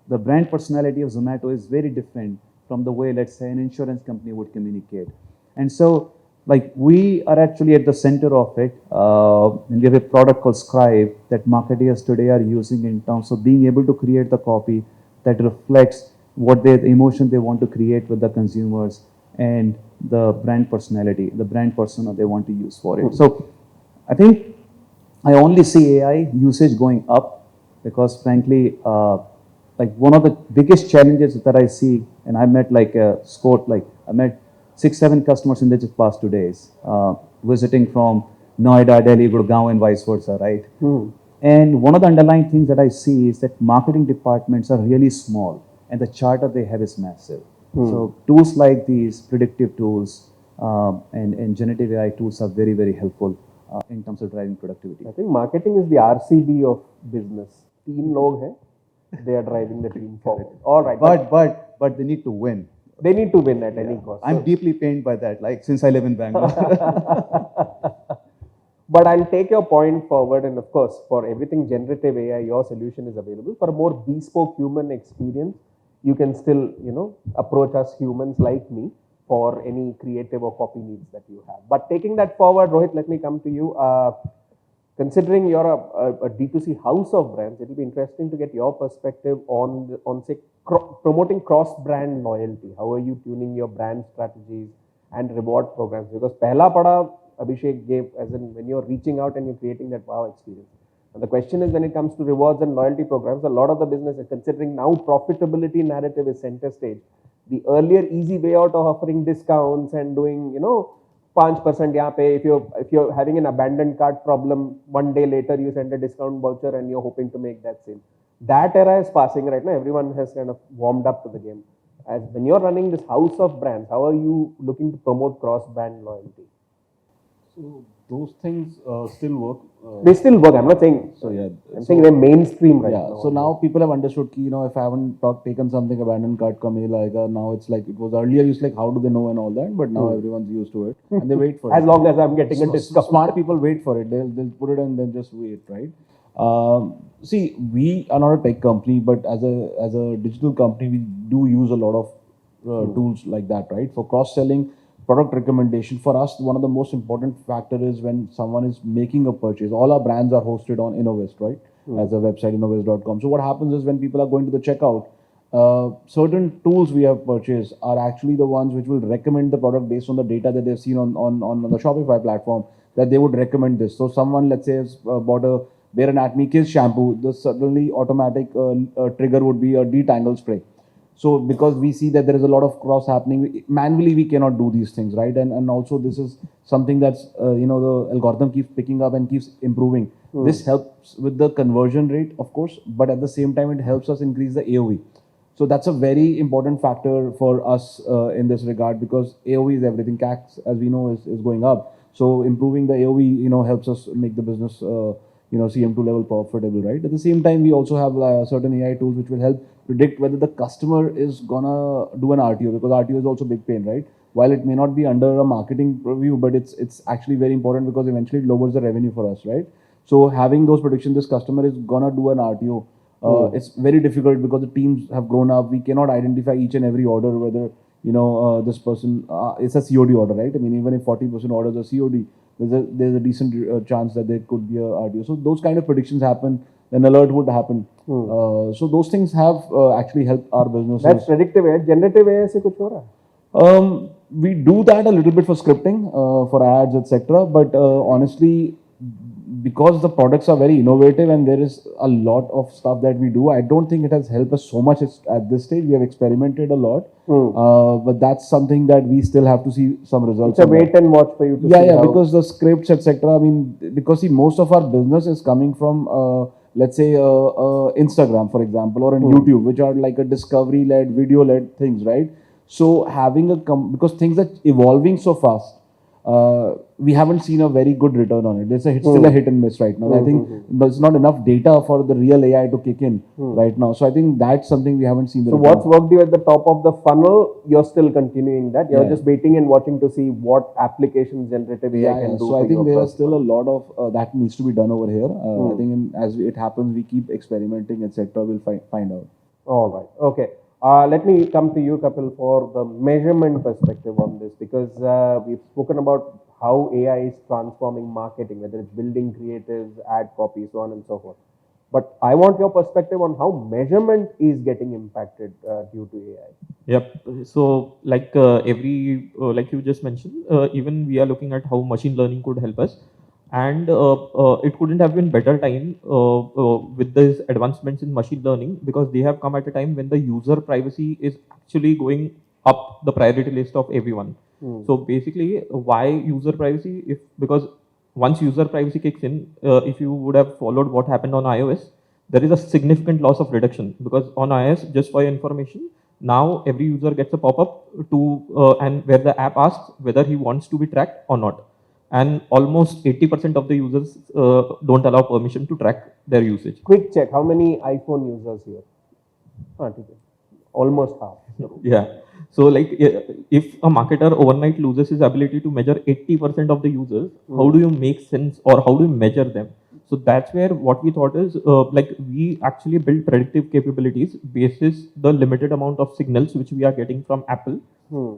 L: The brand personality of Zomato is very different from the way, let's say, an insurance company would communicate. And so, like, we are actually at the center of it. And we have a product called Scribe that marketeers today are using in terms of being able to create the copy that reflects what the emotion they want to create with the consumers and the brand personality, the brand persona they want to use for it. So I think I only see AI usage going up because, frankly, like one of the biggest challenges that I see, and I met like a score, like I met 6-7 customers in the just past 2 days, visiting from Noida, Delhi, Gurgaon, and vice versa, right? And one of the underlying things that I see is that marketing departments are really small, and the charter they have is massive. So tools like these, predictive tools, and generative AI tools are very, very helpful in terms of driving productivity.
E: I think marketing is the RCB of business. Team log hai, they are driving the team forward. All right.
L: But they need to win.
E: They need to win at any cost.
L: I'm deeply pained by that, like since I live in Bangalore.
E: But I'll take your point forward, and of course, for everything generative AI, your solution is available. For a more bespoke human experience, you can still, approach us humans like me for any creative or copy needs that you have. But taking that forward, Rohit, let me come to you. Considering you're a D2C house of brands, it'll be interesting to get your perspective on say, promoting cross-brand loyalty. How are you tuning your brand strategies and reward programs? Because pehla pada Abhishek gave, as in when you're reaching out and you're creating that wow experience. And the question is, when it comes to rewards and loyalty programs, a lot of the business is considering now profitability narrative is center stage. The earlier easy way out of offering discounts and doing, 5% yahan pe, if you're having an abandoned cart problem, one day later you send a discount voucher and you're hoping to make that sale. That era is passing right now. Everyone has kind of warmed up to the game. As when you're running this house of brands, how are you looking to promote cross-brand loyalty?
J: So those things still work.
E: They still work. I'm not saying.
J: So yeah,
E: I'm saying they're mainstream right now.
J: So now people have understood, if I haven't taken something abandoned cart ka mail aayega, now it's like it was earlier. It's like how do they know and all that, but now everyone's used to it and they wait for it.
E: As long as I'm getting a discount.
J: Smart people wait for it. They'll put it and then just wait, right? See, we are not a tech company, but as a digital company, we do use a lot of tools like that, right? For cross-selling, product recommendation. For us, one of the most important factor is when someone is making a purchase. All our brands are hosted on Innovest, right? As a website, innovest.com. So what happens is when people are going to the checkout, certain tools we have purchased are actually the ones which will recommend the product based on the data that they've seen on the Shopify platform, that they would recommend this. So someone, let's say, has bought a Bare Anatomy Kids shampoo, the suddenly automatic trigger would be a detangle spray. So because we see that there is a lot of cross happening, manually we cannot do these things, right? And also this is something that's, the algorithm keeps picking up and keeps improving. This helps with the conversion rate, of course, but at the same time, it helps us increase the AOV. So that's a very important factor for us in this regard, because AOV is everything. CAC, as we know, is going up. So improving the AOV, helps us make the business, CM2 level profitable, right? At the same time, we also have certain AI tools which will help predict whether the customer is gonna do an RTO, because RTO is also big pain, right? While it may not be under a marketing review, but it's actually very important because eventually it lowers the revenue for us, right? So having those predictions, this customer is gonna do an RTO. It's very difficult because the teams have grown up. We cannot identify each and every order whether this person it's a COD order, right? I mean, even if 40% orders are COD, there's a decent chance that there could be a RTO. So those kind of predictions happen. An alert would happen. So those things have actually helped our business.
E: That's predictive AI. Generative AI se kuch ho raha?
J: We do that a little bit for scripting, for ads, etc. But honestly, because the products are very innovative and there is a lot of stuff that we do, I don't think it has helped us so much at this stage. We have experimented a lot, but that's something that we still have to see some results.
E: It's a wait and watch for you to see.
J: Yeah, because the scripts, etc. I mean, because see, most of our business is coming from, let's say, Instagram, for example, or on YouTube, which are like a discovery-led, video-led things, right? So having because things are evolving so fast, we haven't seen a very good return on it. It's still a hit and miss right now. I think there's not enough data for the real AI to kick in right now. So I think that's something we haven't seen.
E: So what's worked you at the top of the funnel, you're still continuing that. You're just waiting and watching to see what applications generative AI can do.
J: So I think there is still a lot of that needs to be done over here. I think as it happens, we keep experimenting, etc. We'll find out.
E: All right. Okay. Let me come to you, Kapil, for the measurement perspective on this, because we've spoken about how AI is transforming marketing, whether it's building creatives, ad copy, so on and so forth. But I want your perspective on how measurement is getting impacted due to AI.
K: Yep. So like like you just mentioned, even we are looking at how machine learning could help us. And it couldn't have been better time with these advancements in machine learning, because they have come at a time when the user privacy is actually going up the priority list of everyone. So basically, why user privacy? Because once user privacy kicks in, if you would have followed what happened on iOS, there is a significant loss of reduction, because on iOS, just for your information, now every user gets a pop-up to and where the app asks whether he wants to be tracked or not. And almost 80% of the users don't allow permission to track their usage.
E: Quick check, how many iPhone users here? Almost half.
K: Yeah. So like if a marketer overnight loses his ability to measure 80% of the users, how do you make sense, or how do you measure them? So that's where what we thought is like we actually build predictive capabilities basis the limited amount of signals which we are getting from Apple,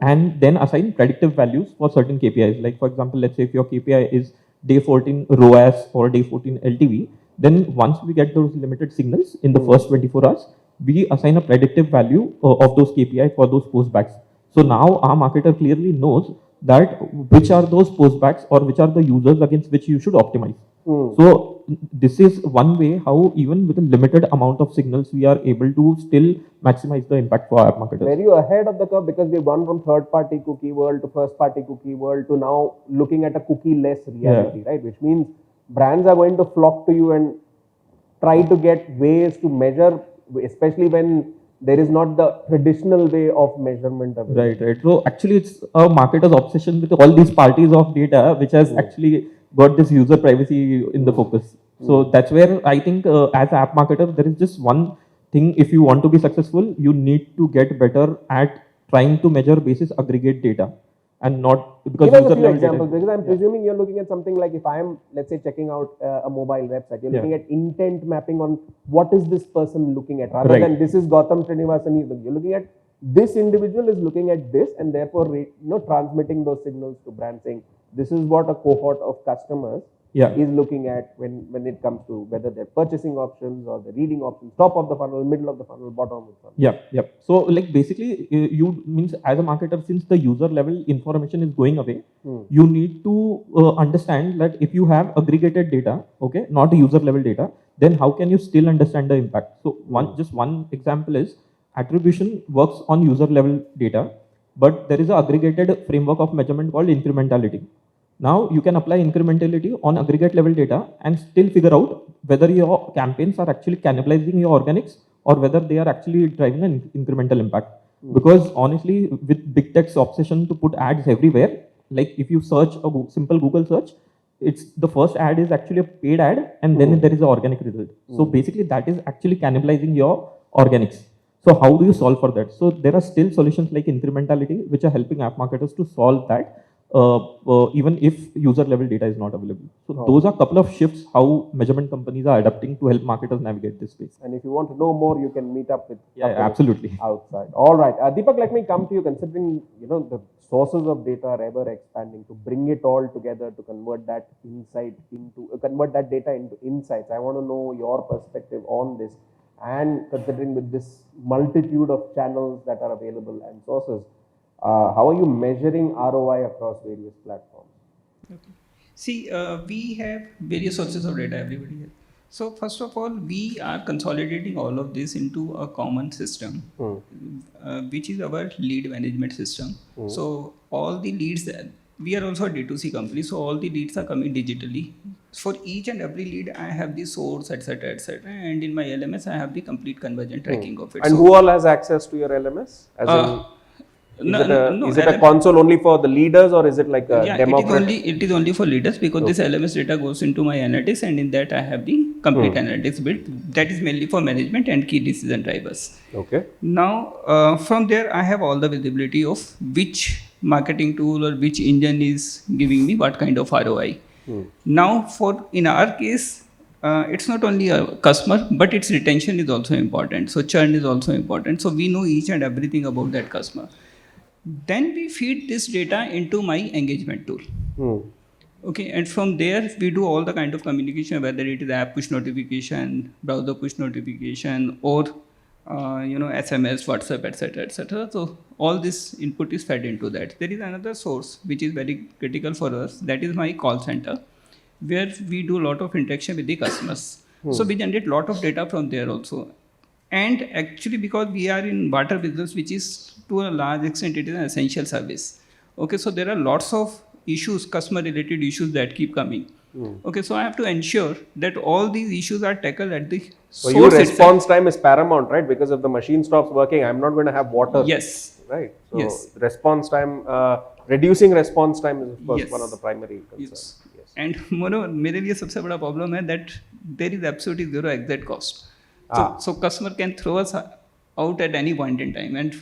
K: and then assign predictive values for certain KPIs. Like for example, let's say if your KPI is day 14 ROAS or day 14 LTV, then once we get those limited signals in the first 24 hours, we assign a predictive value of those KPI for those postbacks. So now our marketer clearly knows that which are those postbacks or which are the users against which you should optimize. So this is one way how even with a limited amount of signals, we are able to still maximize the impact for our marketers.
E: Were you ahead of the curve, because we've gone from third-party cookie world to first-party cookie world to now looking at a cookie-less reality, right? Which means brands are going to flock to you and try to get ways to measure, especially when there is not the traditional way of measurement available.
K: Right. So actually, it's a marketer's obsession with all these parties of data, which has actually got this user privacy in the focus. So that's where I think as an app marketer, there is just one thing. If you want to be successful, you need to get better at trying to measure basis aggregate data, and not because
E: Give us a
K: user
E: few
K: level
E: examples,
K: data.
E: because I'm presuming you're looking at something like, if I'm, let's say, checking out a mobile website, you're looking at intent mapping on what is this person looking at, rather than this is Gautam Srinivasan. You're looking at this individual is looking at this, and therefore transmitting those signals to brand, saying this is what a cohort of customers is looking at when it comes to whether they're purchasing options or the reading options, top of the funnel, middle of the funnel, bottom of the funnel.
K: Yep. So like basically you means as a marketer, since the user level information is going away, you need to understand that if you have aggregated data, okay, not user level data, then how can you still understand the impact? So one example is attribution works on user level data, but there is an aggregated framework of measurement called incrementality. Now you can apply incrementality on aggregate level data and still figure out whether your campaigns are actually cannibalizing your organics or whether they are actually driving an incremental impact. Because honestly, with big tech's obsession to put ads everywhere, like if you search a simple Google search, it's the first ad is actually a paid ad, and then there is an organic result. So basically that is actually cannibalizing your organics. So how do you solve for that? So there are still solutions like incrementality, which are helping app marketers to solve that. Even if user level data is not available. So those are a couple of shifts how measurement companies are adapting to help marketers navigate this space.
E: And if you want to know more, you can meet up with
K: absolutely
E: outside. All right, Deepak, let me come to you. Considering the sources of data are ever expanding, to bring it all together to convert that data into insights. I want to know your perspective on this. And considering with this multitude of channels that are available and sources, how are you measuring ROI across various platforms?
H: Okay. See, we have various sources of data, everybody has. So first of all, we are consolidating all of this into a common system, which is our lead management system. So all the leads, we are also a D2C company, so all the leads are coming digitally. For each and every lead, I have the source, etc., etc. And in my LMS, I have the complete conversion tracking of it.
E: And who all has access to your LMS? Is it a console only for the leaders, or is it like a
H: Yeah,
E: democratic?
H: it is only for leaders, because this LMS data goes into my analytics, and in that I have the complete analytics built. That is mainly for management and key decision drivers.
E: Okay.
H: Now, from there, I have all the visibility of which marketing tool or which engine is giving me what kind of ROI. Now, in our case, it's not only a customer, but its retention is also important. So churn is also important. So we know each and everything about that customer. Then we feed this data into my engagement tool. Okay, and from there we do all the kind of communication, whether it is app push notification, browser push notification, or SMS, WhatsApp, etc., etc. So all this input is fed into that. There is another source which is very critical for us. That is my call center, where we do a lot of interaction with the customers. So we generate a lot of data from there also. And actually, because we are in water business, which is to a large extent, it is an essential service. Okay, so there are lots of issues, customer related issues that keep coming. Okay, so I have to ensure that all these issues are tackled at the
E: So
H: source
E: your
H: itself.
E: response time is paramount, right? Because if the machine stops working, I'm not going to have water.
H: Yes.
E: Right. So
H: Yes.
E: response time, reducing response time is of course
H: Yes.
E: one of the primary concerns.
H: Yes. And moreover, मेरे लिए सबसे बड़ा problem है that there is absolutely zero exact cost. So customer can throw us out at any point in time, and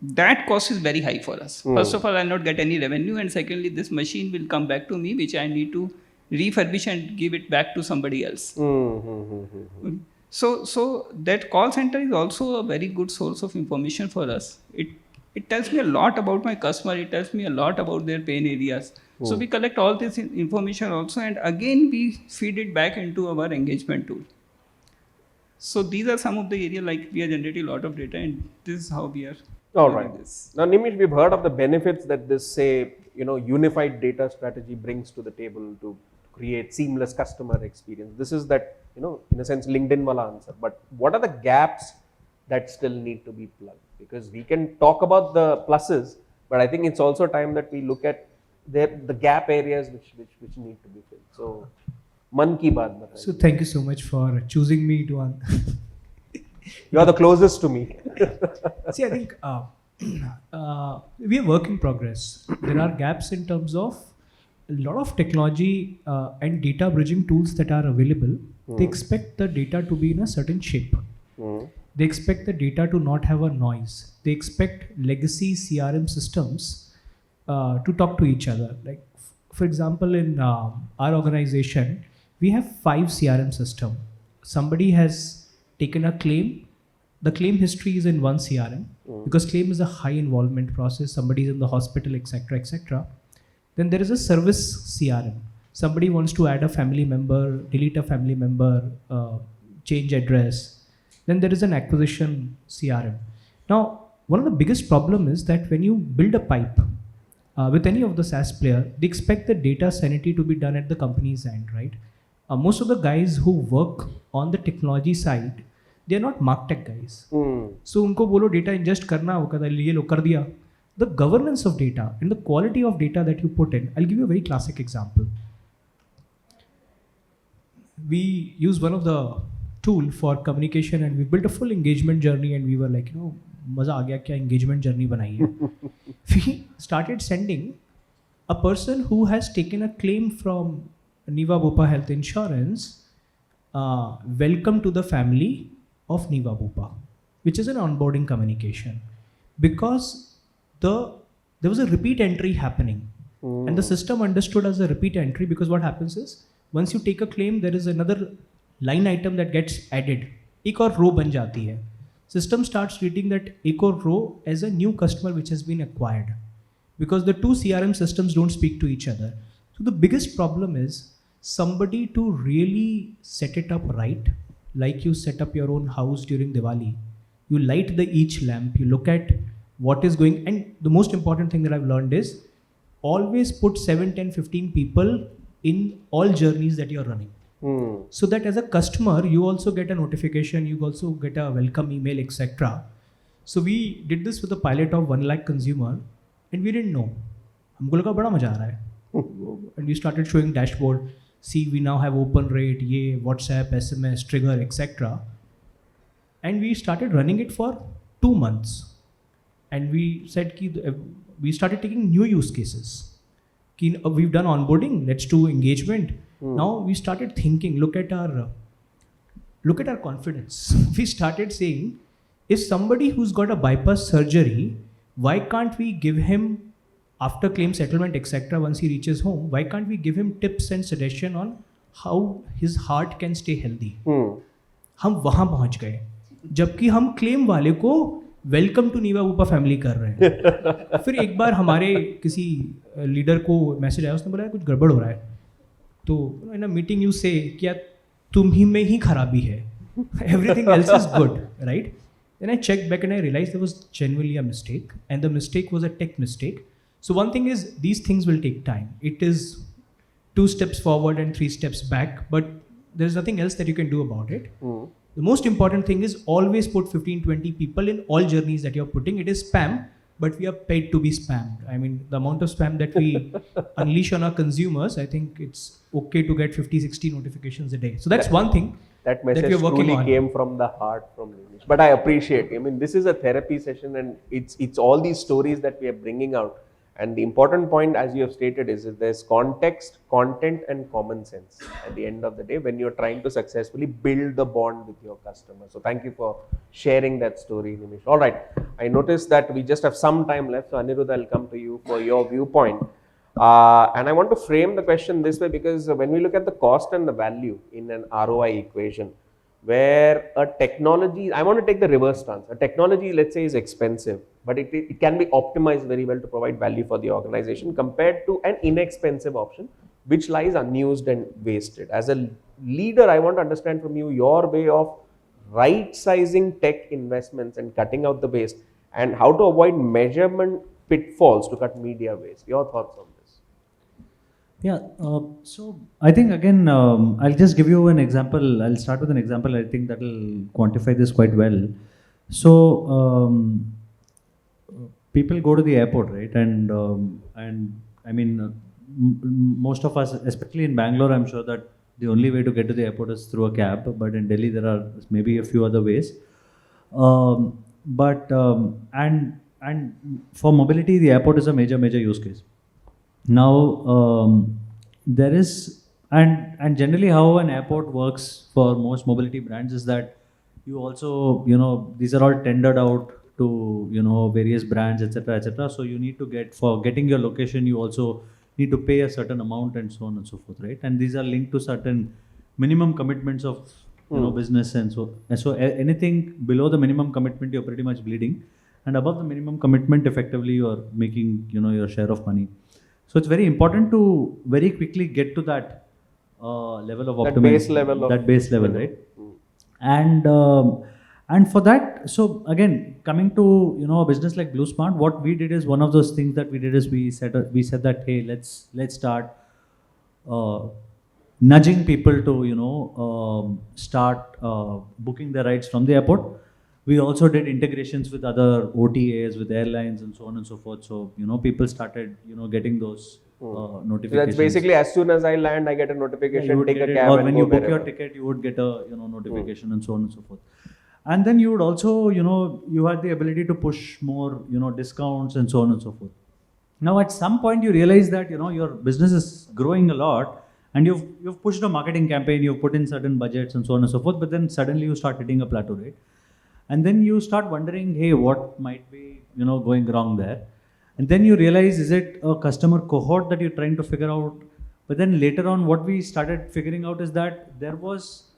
H: that cost is very high for us. First of all, I'll not get any revenue, and secondly, this machine will come back to me, which I need to refurbish and give it back to somebody else. So that call center is also a very good source of information for us. It tells me a lot about my customer. It tells me a lot about their pain areas. So we collect all this information also, and again we feed it back into our engagement tool. So these are some of the areas, like we are generating a lot of data, and this is how we are
E: All
H: doing
E: right.
H: this.
E: Now, Nimish, we've heard of the benefits that this, say, unified data strategy brings to the table to create seamless customer experience. This is that, in a sense, LinkedIn wala answer. But what are the gaps that still need to be plugged? Because we can talk about the pluses, but I think it's also time that we look at the gap areas which need to be filled. So, man ki baat bataiye.
F: So thank you so much for choosing me to
E: You are the closest to me.
F: See, I think we are work in progress. There are gaps in terms of a lot of technology and data bridging tools that are available. They expect the data to be in a certain shape. They expect the data to not have a noise. They expect legacy CRM systems to talk to each other. Like, for example, in our organization, we have 5 CRM systems. Somebody has taken a claim. The claim history is in one CRM because claim is a high involvement process. Somebody is in the hospital, etc., etc. Then there is a service CRM. Somebody wants to add a family member, delete a family member, change address. Then there is an acquisition CRM. Now, one of the biggest problem is that when you build a pipe with any of the SaaS player, they expect the data sanity to be done at the company's end, right? Most of the guys who work on the technology side, they are not martech guys. So उनको बोलो data ingest करना, वो कहता है ये लो कर दिया. The governance of data and the quality of data that you put in. I'll give you a very classic example. We use one of the tool for communication and we built a full engagement journey and we were like, मजा आ गया क्या engagement journey बनाई है. We started sending a person who has taken a claim from Niva Bupa Health Insurance, welcome to the family of Niva Bupa, which is an onboarding communication, because there was a repeat entry happening and the system understood as a repeat entry, because what happens is once you take a claim, there is another line item that gets added. एक और row बन जाती है. System starts treating that एक और row as a new customer which has been acquired, because the two CRM systems don't speak to each other. So the biggest problem is somebody to really set it up right, like you set up your own house during Diwali. You light each lamp, you look at what is going, and the most important thing that I've learned is always put 7, 10, 15 people in all journeys that you're running. So that as a customer, you also get a notification, you also get a welcome email, etc. So we did this with a pilot of 1 lakh consumer and we didn't know. हमको लगा बड़ा मजा आ रहा है. And we started showing dashboard. See, we now have open rate, ये WhatsApp, SMS, trigger, etc. And we started running it for 2 months. and we said we started taking new use cases. We've done onboarding, let's do engagement. Now we started thinking, look at our confidence. We started saying, if somebody who's got a bypass surgery, why can't we give him, after claim settlement, etc., once he reaches home, why can't we give him tips and suggestion on how his heart can stay healthy? हम वहाँ पहुँच गए, जबकि हम claim वाले को welcome to नीवा ऊपा family कर रहे हैं. फिर एक बार हमारे किसी लीडर को मैसेज आया, उसने बोला कुछ गड़बड़ हो रहा है. तो इन अ मीटिंग यू से क्या तुम ही में ही खराबी है, everything else is good, right? Then I checked back and I realized there was genuinely a mistake, and the mistake was a tech mistake. So one thing is, these things will take time. It is 2 steps forward and 3 steps back, but there's nothing else that you can do about it. The most important thing is always put 15-20 people in all journeys that you're putting. It is spam, but we are paid to be spammed. I mean, the amount of spam that we unleash on our consumers, I think it's okay to get 50-60 notifications a day. So that's one thing
E: that message
F: we're working
E: truly
F: on.
E: came from the heart from Nilesh. But I appreciate, I mean, this is a therapy session, and it's all these stories that we are bringing out. And the important point, as you have stated, is that there's context, content, and common sense at the end of the day when you're trying to successfully build the bond with your customer. So thank you for sharing that story, Nimesh. All right, I noticed that we just have some time left. So Anirudh, I'll come to you for your viewpoint. And I want to frame the question this way, because when we look at the cost and the value in an ROI equation, where a technology, I want to take the reverse stance. A technology, let's say, is expensive, but it can be optimized very well to provide value for the organization compared to an inexpensive option, which lies unused and wasted. As a leader, I want to understand from you your way of right-sizing tech investments and cutting out the waste, and how to avoid measurement pitfalls to cut media waste. Your thoughts on this?
G: Yeah, so I think again, I'll just give you an example. I'll start with an example. I think that will quantify this quite well. So people go to the airport, right? And I mean, most of us, especially in Bangalore, I'm sure that the only way to get to the airport is through a cab. But in Delhi, there are maybe a few other ways. And for mobility, the airport is a major use case. Now, there is, and generally how an airport works for most mobility brands is that you also, these are all tendered out to, various brands, etc., etc. So you need to for getting your location, you also need to pay a certain amount and so on and so forth, right? And these are linked to certain minimum commitments of, business and so. And so anything below the minimum commitment, you're pretty much bleeding. And above the minimum commitment, effectively, you're making, your share of money. So it's very important to very quickly get to that level of optimization. That base level, right? And for that, so again, coming to a business like Blue Smart, what we did is one of those things that we did is we said that, hey, let's start nudging people to start booking their rides from the airport. We also did integrations with other OTAs, with airlines and so on and so forth. So, people started, getting those notifications.
E: So that's basically as soon as I land, I get a notification, take a cab,
G: or when you book your ticket, you would get a, notification and so on and so forth. And then you would also, you had the ability to push more, discounts and so on and so forth. Now, at some point, you realize that, your business is growing a lot and you've pushed a marketing campaign, you've put in certain budgets and so on and so forth, but then suddenly you start hitting a plateau, right? And then you start wondering, hey, what might be, going wrong there? And then you realize, is it a customer cohort that you're trying to figure out? But then later on, what we started figuring out is that there was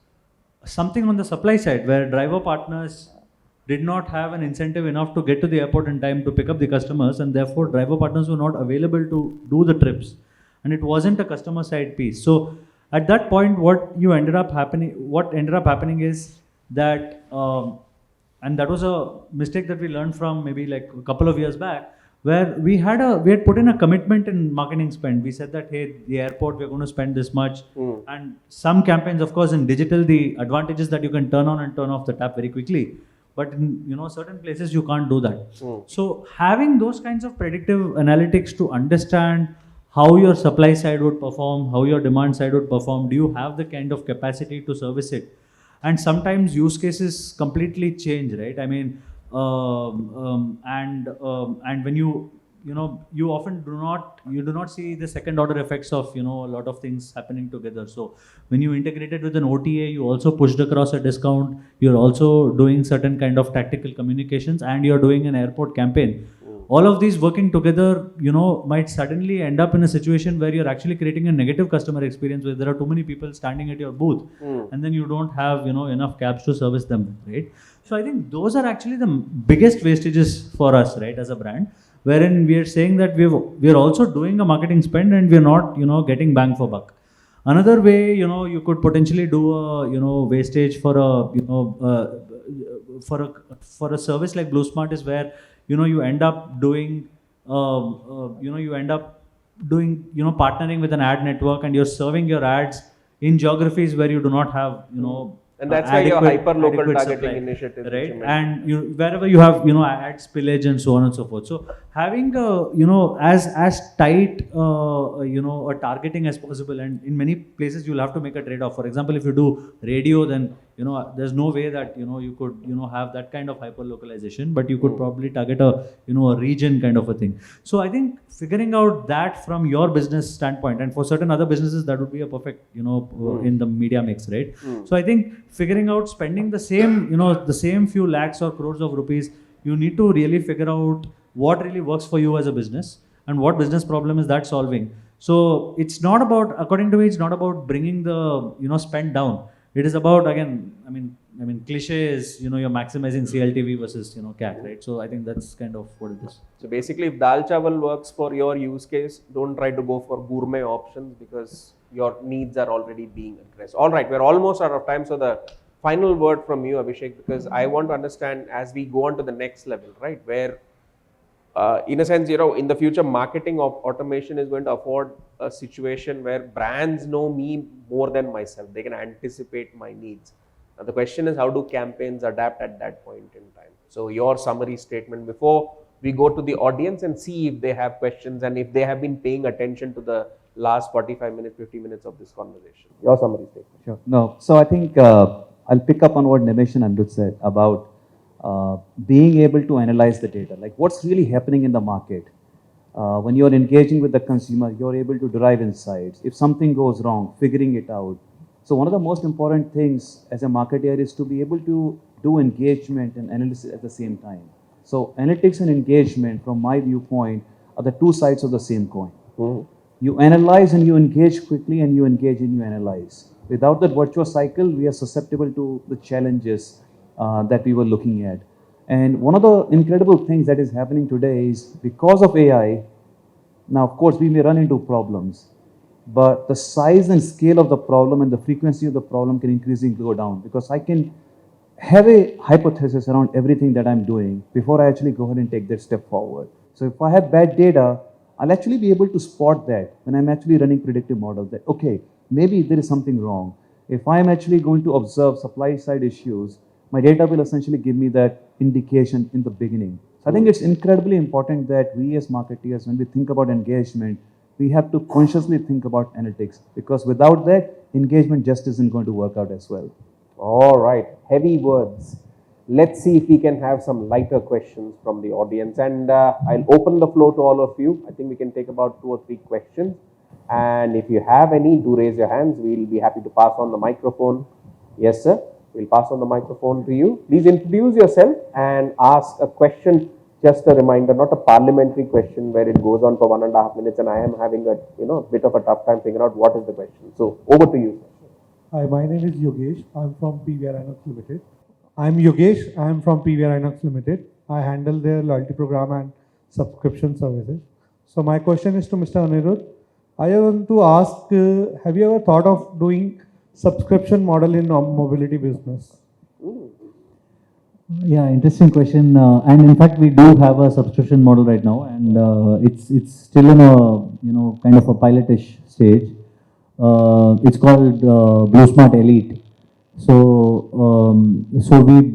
G: something on the supply side where driver partners did not have an incentive enough to get to the airport in time to pick up the customers, and therefore driver partners were not available to do the trips. And it wasn't a customer side piece. So at that point, what ended up happening is that, and that was a mistake that we learned from maybe like a couple of years back, where we had put in a commitment in marketing spend. We said that, hey, the airport, we're going to spend this much. And some campaigns, of course, in digital, the advantage is that you can turn on and turn off the tap very quickly. But in certain places, you can't do that. So having those kinds of predictive analytics to understand how your supply side would perform, how your demand side would perform, do you have the kind of capacity to service it? And sometimes use cases completely change, right? I mean, And when you often do not see the second order effects of a lot of things happening together. So when you integrate it with an OTA, you also pushed across a discount, you're also doing certain kind of tactical communications, and you're doing an airport campaign. All of these working together, might suddenly end up in a situation where you're actually creating a negative customer experience, where there are too many people standing at your booth, and then you don't have enough cabs to service them, right? So I think those are actually the biggest wastages for us, right, as a brand, wherein we are saying that we are also doing a marketing spend and we are not getting bang for buck. Another way, you could potentially do a wastage for a service like Blue Smart is where you end up doing partnering with an ad network, and you're serving your ads in geographies where you do not have
E: and that's why your hyper local
G: adequate
E: targeting
G: supply,
E: initiative,
G: right? And wherever you have ad spillage and so on and so forth. So having as tight a targeting as possible, and in many places you'll have to make a trade-off. For example, if you do radio, then there's no way that you could have that kind of hyper localization, but you could probably target a a region kind of a thing. So I think figuring out that from your business standpoint, and for certain other businesses that would be a perfect in the media mix, right? So I think figuring out spending the same few lakhs or crores of rupees, you need to really figure out what really works for you as a business and what business problem is that solving. So it's not about, according to me, it's not about bringing the spend down. It is about, again, I mean cliche is you're maximizing CLTV versus CAC, right? So I think that's kind of what it is.
E: So basically, if dal chawal works for your use case, don't try to go for gourmet options because your needs are already being addressed. All right, we're almost out of time. So the final word from you, Abhishek, because I want to understand as we go on to the next level, right, where in a sense, in the future, marketing of automation is going to afford a situation where brands know me more than myself. They can anticipate my needs. Now, the question is, how do campaigns adapt at that point in time? So your summary statement before we go to the audience and see if they have questions and if they have been paying attention to the last 45 minutes, 50 minutes of this conversation. Your summary statement.
L: Sure. No. So I think I'll pick up on what Nimesh and Anirudh said about being able to analyze the data, like what's really happening in the market. When you're engaging with the consumer, you're able to derive insights. If something goes wrong, figuring it out. So one of the most important things as a marketer is to be able to do engagement and analysis at the same time. So analytics and engagement, from my viewpoint, are the two sides of the same coin. You analyze and you engage quickly, and you engage and you analyze. Without that virtuous cycle, we are susceptible to the challenges that we were looking at. And one of the incredible things that is happening today is because of AI, now of course we may run into problems, but the size and scale of the problem and the frequency of the problem can increasingly go down, because I can have a hypothesis around everything that I'm doing before I actually go ahead and take that step forward. So if I have bad data, I'll actually be able to spot that when I'm actually running predictive models, that okay, maybe there is something wrong. If I'm actually going to observe supply side issues, my data will essentially give me that indication in the beginning. So I think it's incredibly important that we as marketeers, when we think about engagement, we have to consciously think about analytics, because without that, engagement just isn't going to work out as well.
E: All right, heavy words. Let's see if we can have some lighter questions from the audience, and I'll open the floor to all of you. I think we can take about 2 or 3 questions, and if you have any, do raise your hands. We'll be happy to pass on the microphone. Yes, sir. We'll pass on the microphone to you. Please introduce yourself and ask a question. Just a reminder, not a parliamentary question where it goes on for 1.5 minutes and I am having a bit of a tough time figuring out what is the question. So over to you.
M: Hi, my name is Yogesh. I'm from PVR Inox Limited. I'm Yogesh. I'm from PVR Inox Limited. I handle their loyalty program and subscription services. So my question is to Mr. Anirudh. I want to ask, have you ever thought of doing subscription model in mobility business?
G: Yeah, interesting question. And in fact, we do have a subscription model right now, and it's still in a kind of a pilotish stage. It's called Blue Smart Elite. So we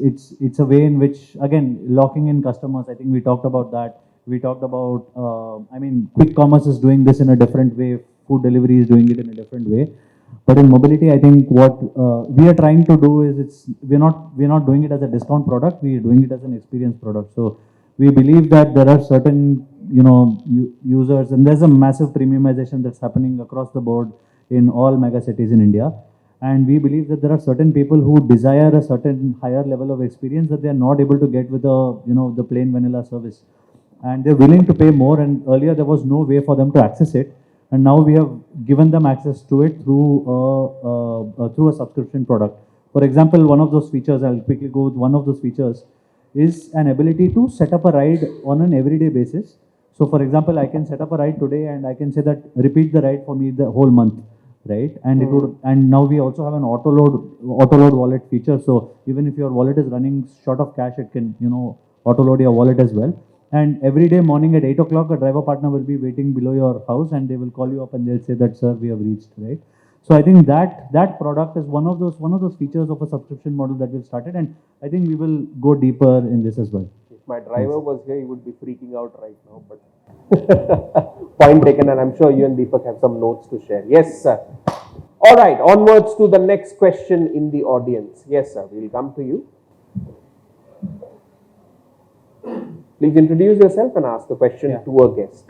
G: it's a way in which, again, locking in customers. I think we talked about that. We talked about quick commerce is doing this in a different way. Food delivery is doing it in a different way. But in mobility, I think what we are trying to do is we're not doing it as a discount product. We are doing it as an experience product. So we believe that there are certain users, and there's a massive premiumization that's happening across the board in all mega cities in India. And we believe that there are certain people who desire a certain higher level of experience that they are not able to get with the plain vanilla service, and they're willing to pay more. And earlier there was no way for them to access it, and now we have given them access to it through a subscription product. For example, one of those features, I'll quickly go with one of those features, is an ability to set up a ride on an everyday basis. So for example, I can set up a ride today and I can say that repeat the ride for me the whole month, right? And it would, and now we also have an auto load wallet feature. So even if your wallet is running short of cash, it can auto load your wallet as well. And every day morning at 8 o'clock, a driver partner will be waiting below your house, and they will call you up and they'll say that, sir, we have reached, right? So I think that product is one of those features of a subscription model that we've started, and I think we will go deeper in this as well.
E: If my driver was here, he would be freaking out right now, but point taken, and I'm sure you and Deepak have some notes to share. Yes, sir. All right, onwards to the next question in the audience. Yes, sir, we'll come to you. Please introduce yourself and ask the question to a guest.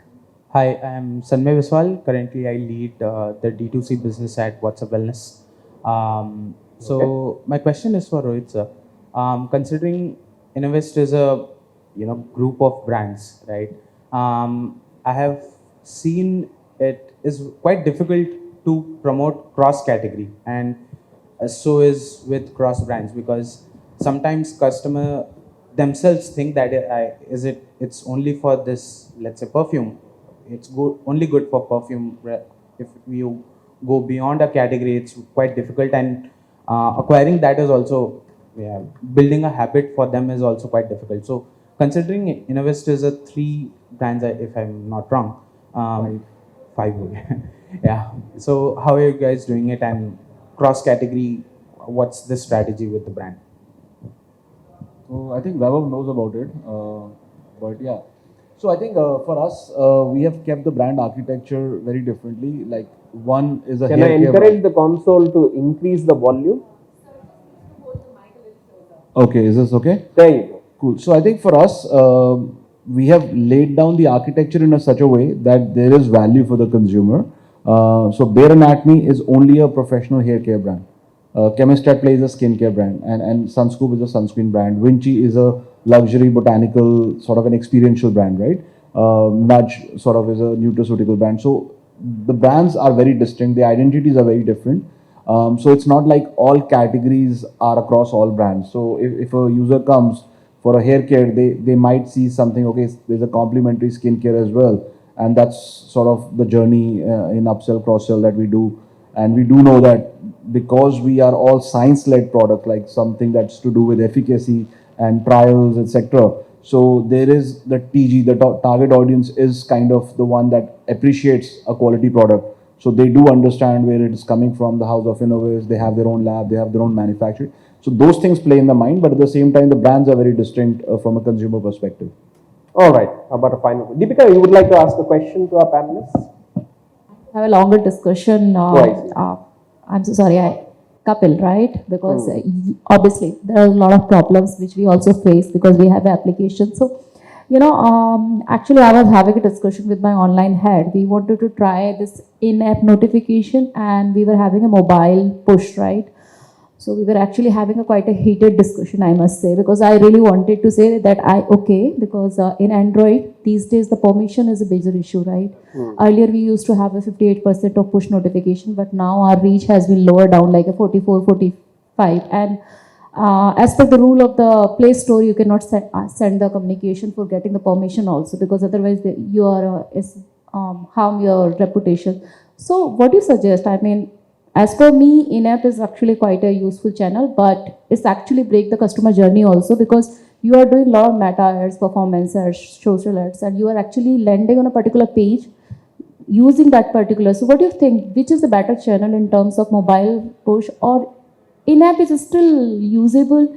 C: Hi, I'm Sanmay Viswal. Currently, I lead the D2C business at WhatsApp Wellness. So my question is for Rohit sir. Considering Innovest is a group of brands, right? I have seen it is quite difficult to promote cross category, and so is with cross brands, because sometimes customer themselves think that it's only for this, let's say, perfume. It's only good for perfume. If you go beyond a category, it's quite difficult, and acquiring that is also, building a habit for them is also quite difficult. So considering Innovest is a 3 brands, if I'm not wrong, 5. Yeah. So how are you guys doing it, and cross category? What's the strategy with the brand?
J: So I think Vaibhav knows about it, but yeah. So I think for us, we have kept the brand architecture very differently. Like, one is a
E: Can I encourage the console to increase the volume?
J: Okay, is this okay?
E: There you go.
J: Cool. So I think for us, we have laid down the architecture in such a way that there is value for the consumer. So Bare Anatomy is only a professional hair care brand. Chemistrat Play is a skincare brand, and Sunscoop is a sunscreen brand. Vinci is a luxury botanical sort of an experiential brand, right? Nudge sort of is a nutraceutical brand. So the brands are very distinct. The identities are very different. So it's not like all categories are across all brands. So if a user comes for a hair care, they might see something, okay, there's a complementary skincare as well. And that's sort of the journey in upsell, cross-sell that we do. And we do know that because we are all science-led product, like something that's to do with efficacy and trials, etc. So there is the TG, the target audience is kind of the one that appreciates a quality product. So they do understand where it is coming from, the house of Innovest, they have their own lab, they have their own manufacturing. So those things play in the mind, but at the same time, the brands are very distinct from a consumer perspective.
E: All right, how about a final? Deepika, you would like to ask a question to our panelists?
N: Have a longer discussion. I'm so sorry, Kapil, right? Because obviously there are a lot of problems which we also face because we have applications. So, actually I was having a discussion with my online head. We wanted to try this in-app notification, and we were having a mobile push, right? So we were actually having quite a heated discussion, I must say, because I really wanted to say that because in Android these days the permission is a major issue, right? Earlier we used to have a 58% of push notification, but now our reach has been lowered down like a 44, 45. And as per the rule of the Play Store, you cannot send the communication for getting the permission also, because otherwise you are harm your reputation. So what do you suggest? I mean, as per me, in-app is actually quite a useful channel, but it's actually break the customer journey also, because you are doing a lot of meta ads, performance ads, social ads, and you are actually landing on a particular page using that particular. So what do you think? Which is the better channel in terms of mobile push, or in-app is still usable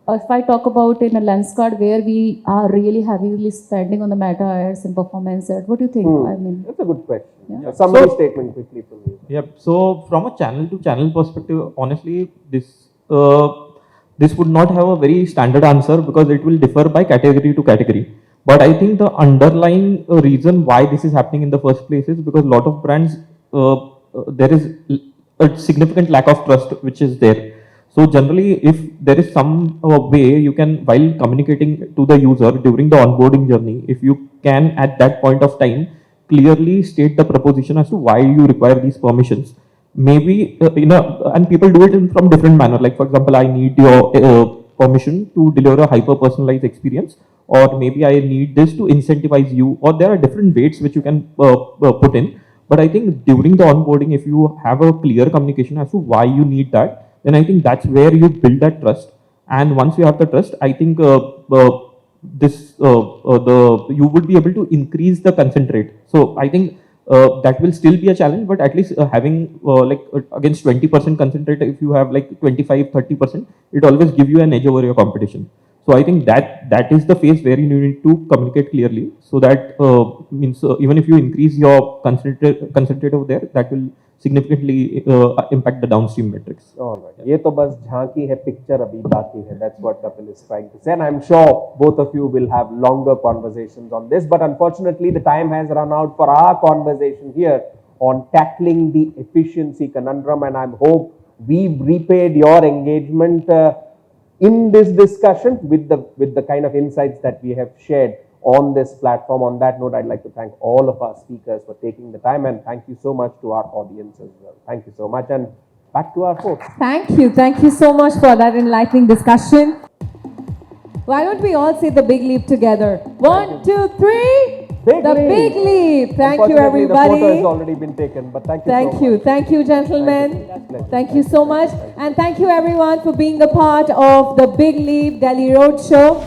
N: if I talk about in a Lenskart where we are really heavily spending on the meta ads and performance ads, what do you think? I mean,
E: That's a good question.
N: Yeah.
E: A summary statement quickly from you.
K: Yep. So from a channel to channel perspective, honestly, this would not have a very standard answer because it will differ by category to category. But I think the underlying reason why this is happening in the first place is because a lot of brands, there is a significant lack of trust which is there. So generally, if there is some way you can, while communicating to the user during the onboarding journey, if you can at that point of time clearly state the proposition as to why you require these permissions, maybe and people do it in from different manner. Like for example, I need your permission to deliver a hyper personalized experience, or maybe I need this to incentivize you, or there are different weights which you can put in. But I think during the onboarding, if you have a clear communication as to why you need that, then I think that's where you build that trust. And once you have the trust, I think you would be able to increase the consent rate. So I think that will still be a challenge, but at least having against 20% consent rate, if you have like 25-30%, it always give you an edge over your competition. So I think that is the phase where you need to communicate clearly, so that means even if you increase your consent rate over there, that will significantly impact the downstream metrics.
E: All right. ये तो बस झांकी है, picture अभी बाकी है. That's what Kapil is trying to say. And I'm sure both of you will have longer conversations on this. But unfortunately, the time has run out for our conversation here on tackling the efficiency conundrum. And I hope we've repaid your engagement in this discussion with the kind of insights that we have shared on this platform. On that note, I'd like to thank all of our speakers for taking the time, and thank you so much to our audience as well. Thank you so much, and back to our folks.
A: Thank you so much for that enlightening discussion. Why don't we all say the big leap together? 1, 2, 3.
E: Big
A: the
E: leap.
A: Big leap. Thank you, everybody.
E: The photo has already been taken, but thank you so much.
A: Thank you, gentlemen. Thank you so much. And thank you, everyone, for being a part of the Big Leap Delhi Roadshow.